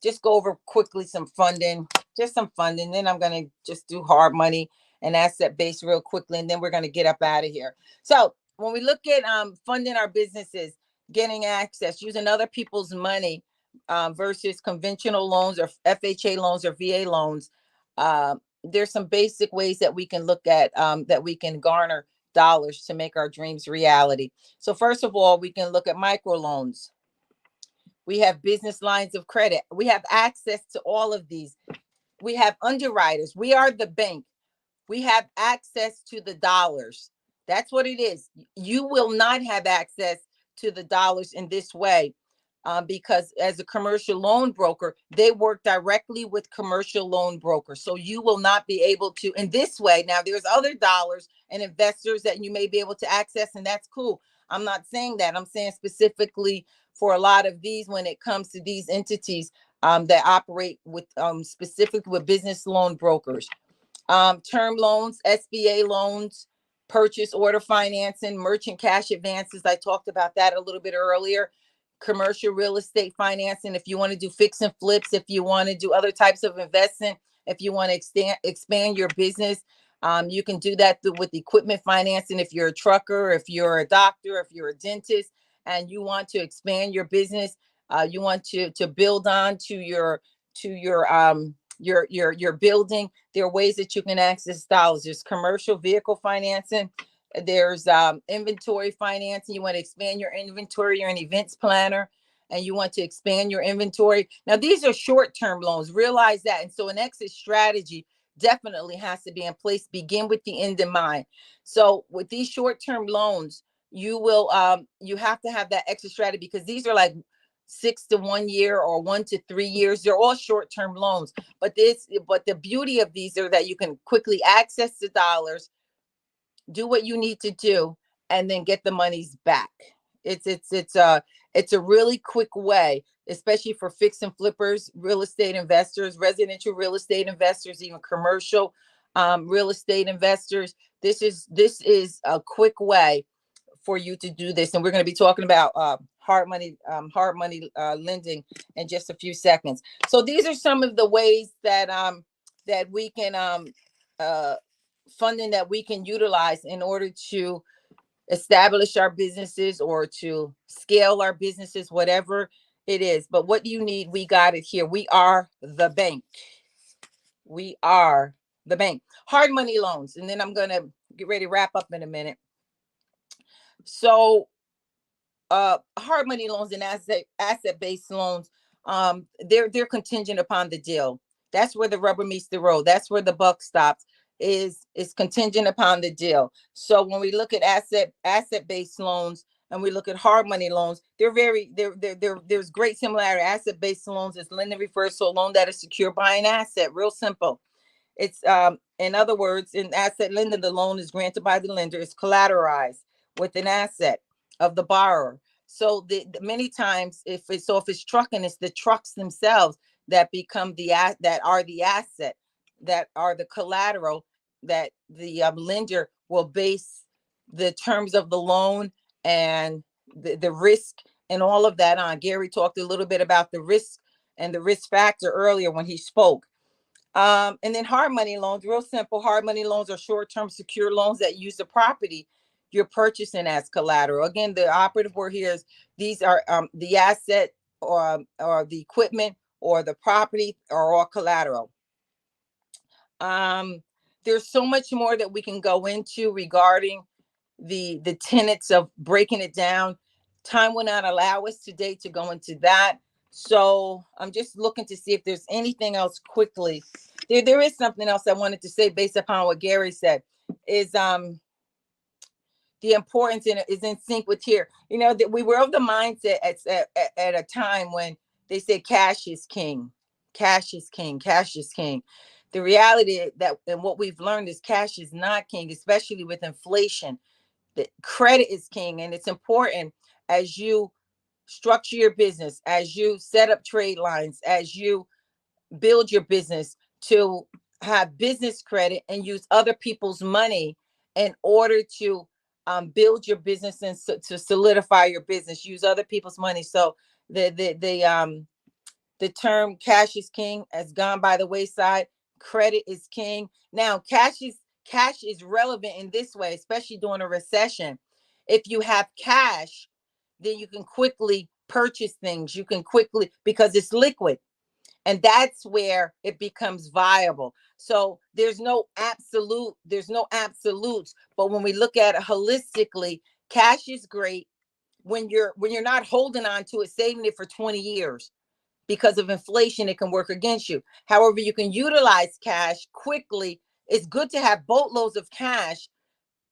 just go over quickly some funding, just some funding. Then I'm going to just do hard money and asset base real quickly, and then we're going to get up out of here. So when we look at funding our businesses, getting access, using other people's money versus conventional loans or FHA loans or VA loans, there's some basic ways that we can look at that we can garner dollars to make our dreams reality. So first of all, we can look at microloans. We have business lines of credit. We have access to all of these. We have underwriters. We are the bank. We have access to the dollars. That's what it is. You will not have access to the dollars in this way because as a commercial loan broker, they work directly with commercial loan brokers. So you will not be able to in this way. Now, there's other dollars and investors that you may be able to access, and that's cool. I'm not saying that. I'm saying specifically for a lot of these, when it comes to these entities that operate with specifically with business loan brokers. Term loans, SBA loans, purchase order financing, merchant cash advances. I talked about that a little bit earlier. Commercial real estate financing. If you want to do fix and flips, if you want to do other types of investment, if you want to expand your business, you can do that with equipment financing. If you're a trucker, if you're a doctor, if you're a dentist, and you want to expand your business, you want to build on to your building, there are ways that you can access dollars. There's commercial vehicle financing. There's inventory financing. You want to expand your inventory. You're an events planner and you want to expand your inventory. Now, these are short-term loans. Realize that. And so an exit strategy definitely has to be in place. Begin with the end in mind. So with these short-term loans, you will you have to have that exit strategy, because these are like 6 to 1 year or 1 to 3 years. They're all short-term loans. But the beauty of these are that you can quickly access the dollars, do what you need to do, and then get the monies back. It's a really quick way, especially for fix and flippers, real estate investors, residential real estate investors, even commercial real estate investors. This is a quick way for you to do this. And we're going to be talking about hard money lending in just a few seconds. So these are some of the ways that that we can funding that we can utilize in order to establish our businesses or to scale our businesses, whatever It is. But what do you need? We got it here. We are the bank. We are the bank. Hard money loans. And then I'm going to get ready to wrap up in a minute. So hard money loans and asset-based loans, they're contingent upon the deal. That's where the rubber meets the road. That's where the buck stops. Is contingent upon the deal. So when we look at asset-based loans and we look at hard money loans, there's great similarity. Asset-based loans is lending refers to a loan that is secured by an asset. Real simple. It's in other words, in asset lending, the loan is granted by the lender, is collateralized with an asset of the borrower. So the many times, if it's trucking, it's the trucks themselves that become that are the asset, that are the collateral that the lender will base the terms of the loan and the risk and all of that on. Gary talked a little bit about the risk and the risk factor earlier when he spoke. And then hard money loans, real simple. Hard money loans are short-term secure loans that use the property you're purchasing as collateral. Again, the operative word here is these are the asset or the equipment or the property are all collateral. There's so much more that we can go into regarding the tenets of breaking it down. Time will not allow us today to go into that. So I'm just looking to see if there's anything else quickly. There is something else I wanted to say based upon what Gary said. Is the importance is in sync with here. You know that we were of the mindset at a time when they said cash is king, cash is king, cash is king. The reality that and what we've learned is cash is not king, especially with inflation. That credit is king, and it's important as you structure your business, as you set up trade lines, as you build your business to have business credit and use other people's money in order to build your business and to solidify your business. Use other people's money. So the term cash is king has gone by the wayside. Credit is king. Now cash is relevant in this way, especially during a recession. If you have cash, then you can quickly purchase things. You can quickly, because it's liquid, and that's where it becomes viable. So there's no absolutes, but when we look at it holistically, cash is great when you're not holding on to it, saving it for 20 years. Because of inflation, it can work against you. However, you can utilize cash quickly. It's good to have boatloads of cash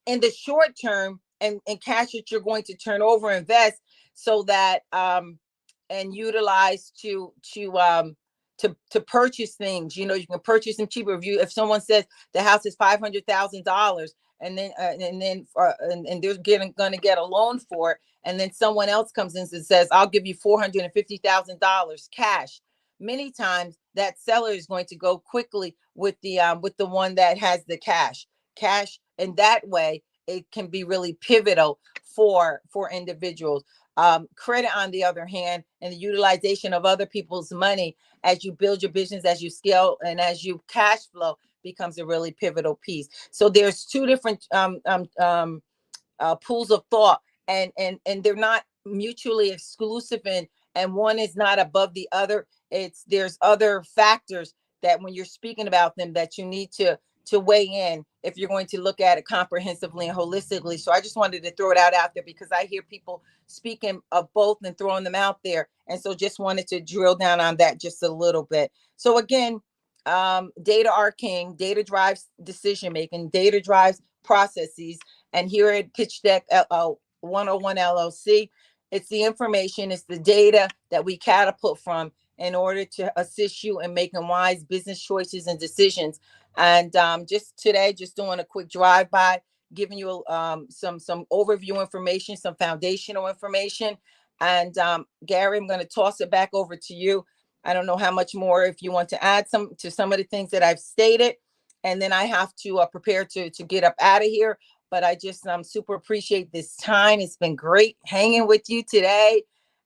in the short term, and cash that you're going to turn over, invest, so that and utilize to purchase things. You know, you can purchase them cheaper. If someone says the house is $500,000, and they're going to get a loan for it, and then someone else comes in and says, I'll give you $450,000 cash. Many times that seller is going to go quickly with the one that has the cash, and that way it can be really pivotal for individuals. Credit, on the other hand, and the utilization of other people's money as you build your business, as you scale, and as you cash flow, becomes a really pivotal piece. So there's two different pools of thought, and they're not mutually exclusive, and one is not above the other. There's other factors that when you're speaking about them that you need to weigh in if you're going to look at it comprehensively and holistically. So I just wanted to throw it out there because I hear people speaking of both and throwing them out there. And so just wanted to drill down on that just a little bit. So again, data are king. Data drives decision making. Data drives processes. And here at Pitch Deck 101 LLC, it's the information, it's the data that we catapult from in order to assist you in making wise business choices and decisions. And just today, just doing a quick drive by, giving you some overview information, some foundational information. And Gary, I'm going to toss it back over to you. I don't know how much more if you want to add some of the things that I've stated, and then I have to prepare to get up out of here. But I just super appreciate this time. It's been great hanging with you today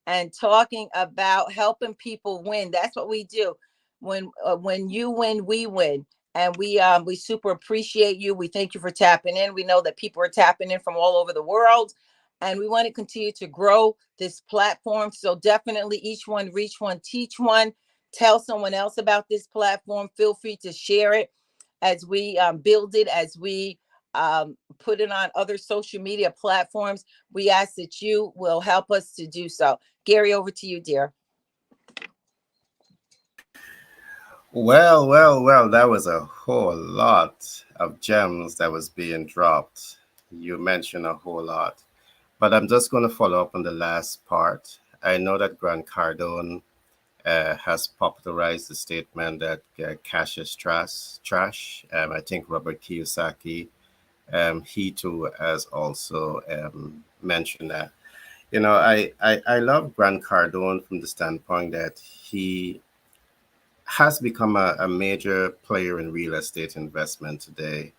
and talking about helping people win. That's what we do. When you win, we win. And we super appreciate you. We thank you for tapping in. We know that people are tapping in from all over the world. and we want to continue to grow this platform. So definitely each one, reach one, teach one, tell someone else about this platform. Feel free to share it as we build it, as we put it on other social media platforms. We ask that you will help us to do so. Gary, over to you, dear. Well, that was a whole lot of gems that was being dropped. You mentioned a whole lot, but I'm just going to follow up on the last part. I know that Grant Cardone has popularized the statement that cash is trash. I think Robert Kiyosaki, he too has also mentioned that. I love Grant Cardone from the standpoint that he has become a major player in real estate investment today.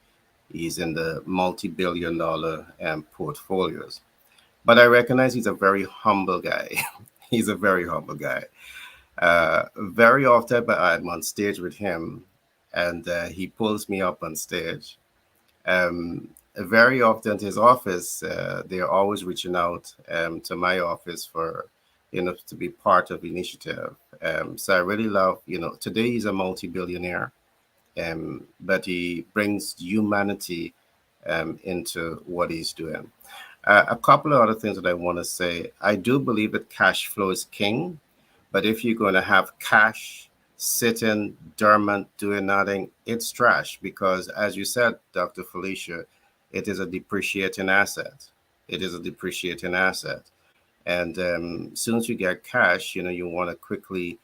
He's in the multi-billion dollar portfolios. But I recognize he's a very humble guy. He's a very humble guy. Very often, but I'm on stage with him, and he pulls me up on stage. Very often, at his office, they're always reaching out to my office for, to be part of the initiative. So I really love, today he's a multi-billionaire, but he brings humanity into what he's doing. A couple of other things that I want to say. I do believe that cash flow is king, but if you're going to have cash sitting dormant, doing nothing, it's trash because, as you said, Dr. Felicia, it is a depreciating asset. It is a depreciating asset. And soon as you get cash, you want to quickly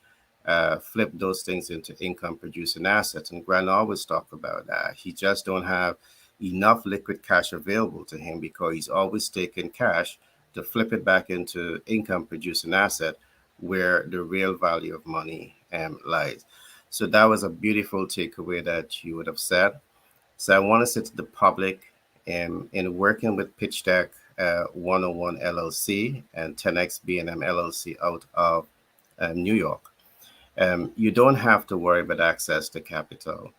flip those things into income producing assets. And Grant always talk about that. He just don't have enough liquid cash available to him because he's always taking cash to flip it back into income producing asset where the real value of money lies. So that was a beautiful takeaway that you would have said. So I want to say to the public, in working with Pitch Deck 101 LLC and 10X B&M LLC out of New York, you don't have to worry about access to capital.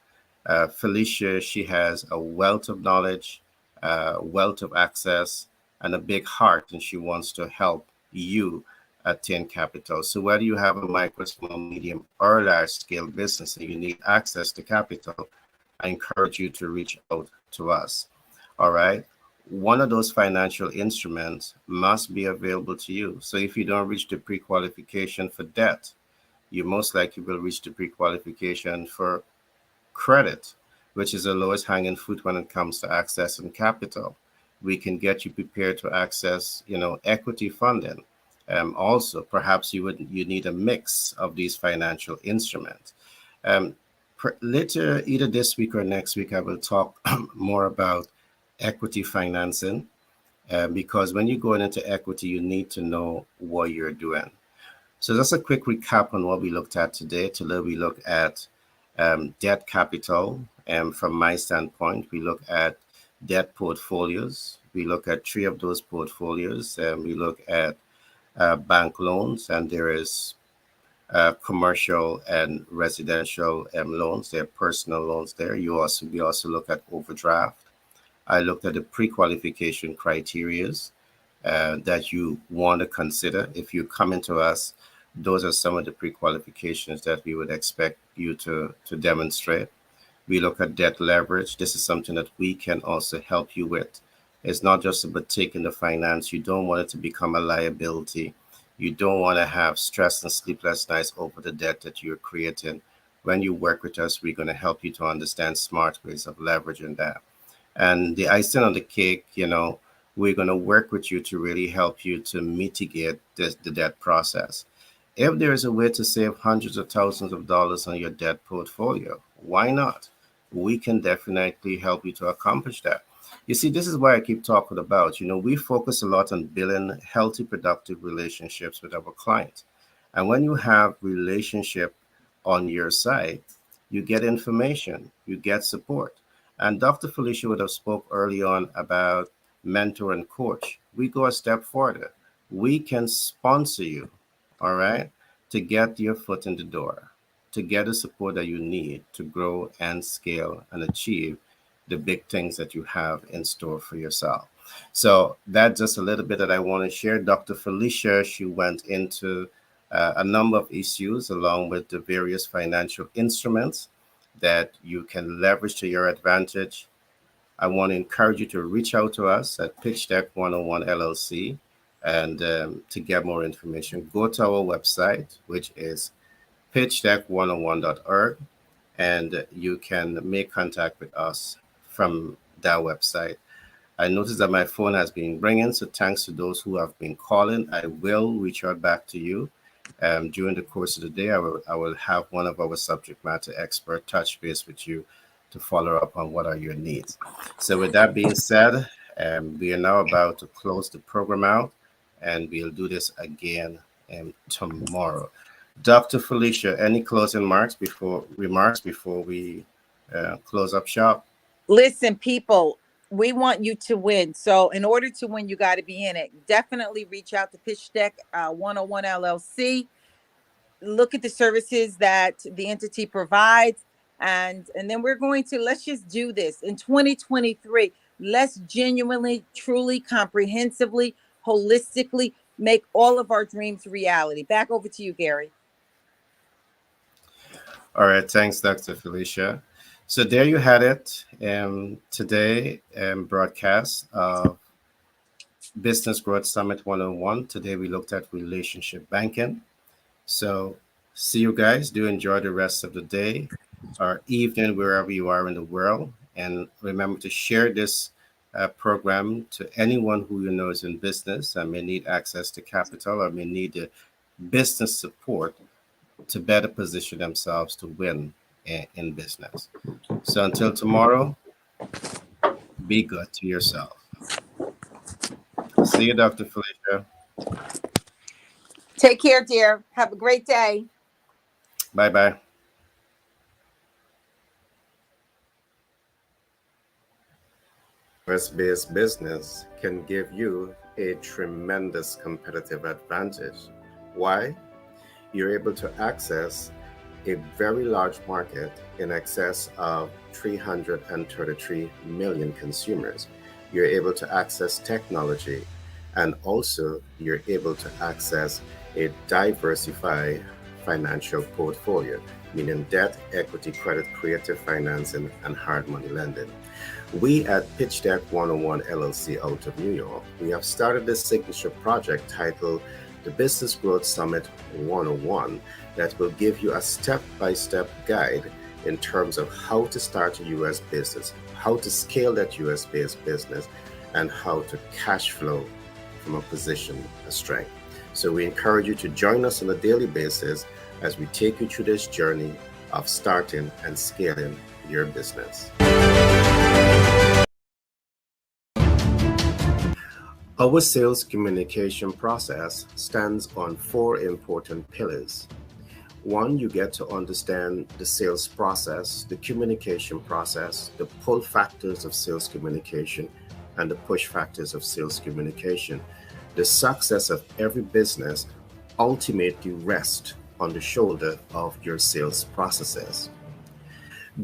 Felicia, she has a wealth of knowledge, wealth of access, and a big heart, and she wants to help you attain capital. So whether you have a micro, small, medium, or large scale business and you need access to capital, I encourage you to reach out to us. All right. One of those financial instruments must be available to you. So if you don't reach the pre-qualification for debt, you most likely will reach the pre-qualification for credit, which is the lowest hanging fruit when it comes to accessing capital. We can get you prepared to access, equity funding. Also, perhaps you need a mix of these financial instruments. Later, either this week or next week, I will talk more about equity financing because when you're going into equity, you need to know what you're doing. So just a quick recap on what we looked at today. Today we look at debt capital. From my standpoint, we look at debt portfolios. We look at three of those portfolios. We look at bank loans, and there is commercial and residential loans. There are personal loans there. We also look at overdraft. I looked at the pre-qualification criterias that you want to consider if you come into us. Those are some of the pre-qualifications that we would expect you to demonstrate. We look at debt leverage. This is something that we can also help you with. It's not just about taking the finance. You don't want it to become a liability. You don't want to have stress and sleepless nights over the debt that you're creating. When you work with us, we're going to help you to understand smart ways of leveraging that. And the icing on the cake, we're going to work with you to really help you to mitigate the debt process. If there is a way to save hundreds of thousands of dollars on your debt portfolio, why not? We can definitely help you to accomplish that. You see, this is why I keep talking about, we focus a lot on building healthy, productive relationships with our clients. And when you have relationship on your side, you get information, you get support. And Dr. Felicia would have spoke early on about mentor and coach. We go a step further. We can sponsor you, all right, to get your foot in the door, to get the support that you need to grow and scale and achieve the big things that you have in store for yourself. So that's just a little bit that I want to share. Dr. Felicia, she went into a number of issues along with the various financial instruments that you can leverage to your advantage. I want to encourage you to reach out to us at Pitch Deck 101 LLC. And to get more information, go to our website, which is pitchdeck101.org, and you can make contact with us from that website. I noticed that my phone has been ringing, so thanks to those who have been calling. I will reach out back to you. During the course of the day, I will have one of our subject matter expert touch base with you to follow up on what are your needs. So with that being said, we are now about to close the program out, and we'll do this again tomorrow. Dr. Felicia, any closing remarks before we close up shop? Listen, people, we want you to win. So in order to win, you got to be in it. Definitely reach out to Pitch Deck 101 LLC. Look at the services that the entity provides. And then we're going to, let's just do this in 2023. Let's genuinely, truly, comprehensively, holistically make all of our dreams reality. Back over to you, Gary. All right. Thanks, Dr. Felicia. So there you had it. Today, broadcast of Business Growth Summit 101. Today, we looked at relationship banking. So see you guys. Do enjoy the rest of the day or evening, wherever you are in the world. And remember to share this program to anyone who you know is in business and may need access to capital or may need the business support to better position themselves to win in business. So until tomorrow, be good to yourself. See you, Dr. Felicia. Take care, dear. Have a great day. Bye-bye. US-based business can give you a tremendous competitive advantage. Why? You're able to access a very large market in excess of 333 million consumers. You're able to access technology, and also you're able to access a diversified financial portfolio, meaning debt, equity, credit, creative financing, and hard money lending. We at Pitch Deck 101 LLC out of New York, we have started this signature project titled the Business Growth Summit 101 that will give you a step-by-step guide in terms of how to start a U.S. business, how to scale that U.S.-based business, and how to cash flow from a position of strength. So we encourage you to join us on a daily basis as we take you through this journey of starting and scaling your business. Our sales communication process stands on 4 important pillars. 1, you get to understand the sales process, the communication process, the pull factors of sales communication, and the push factors of sales communication. The success of every business ultimately rests on the shoulder of your sales processes.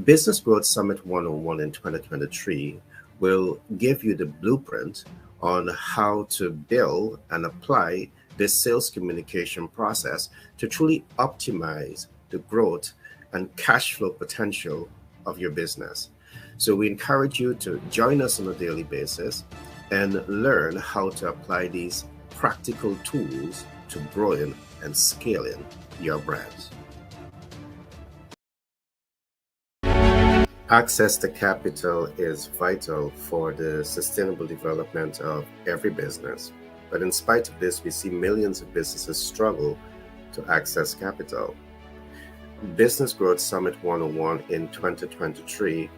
Business Growth Summit 101 in 2023 will give you the blueprint on how to build and apply this sales communication process to truly optimize the growth and cash flow potential of your business. So we encourage you to join us on a daily basis and learn how to apply these practical tools to growing and scaling your brands. Access to capital is vital for the sustainable development of every business. But in spite of this, we see millions of businesses struggle to access capital. Business Growth Summit 101 in 2023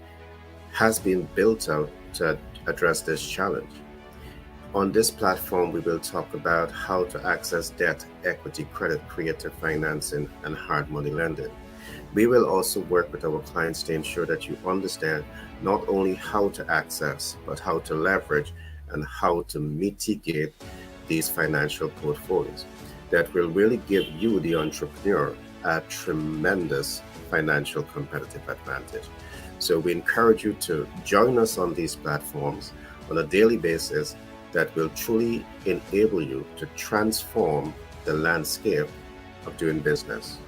has been built out to address this challenge. On this platform, we will talk about how to access debt, equity, credit, creative financing, and hard money lending. We will also work with our clients to ensure that you understand not only how to access, but how to leverage and how to mitigate these financial portfolios that will really give you, the entrepreneur, a tremendous financial competitive advantage. So we encourage you to join us on these platforms. on a daily basis that will truly enable you to transform the landscape of doing business.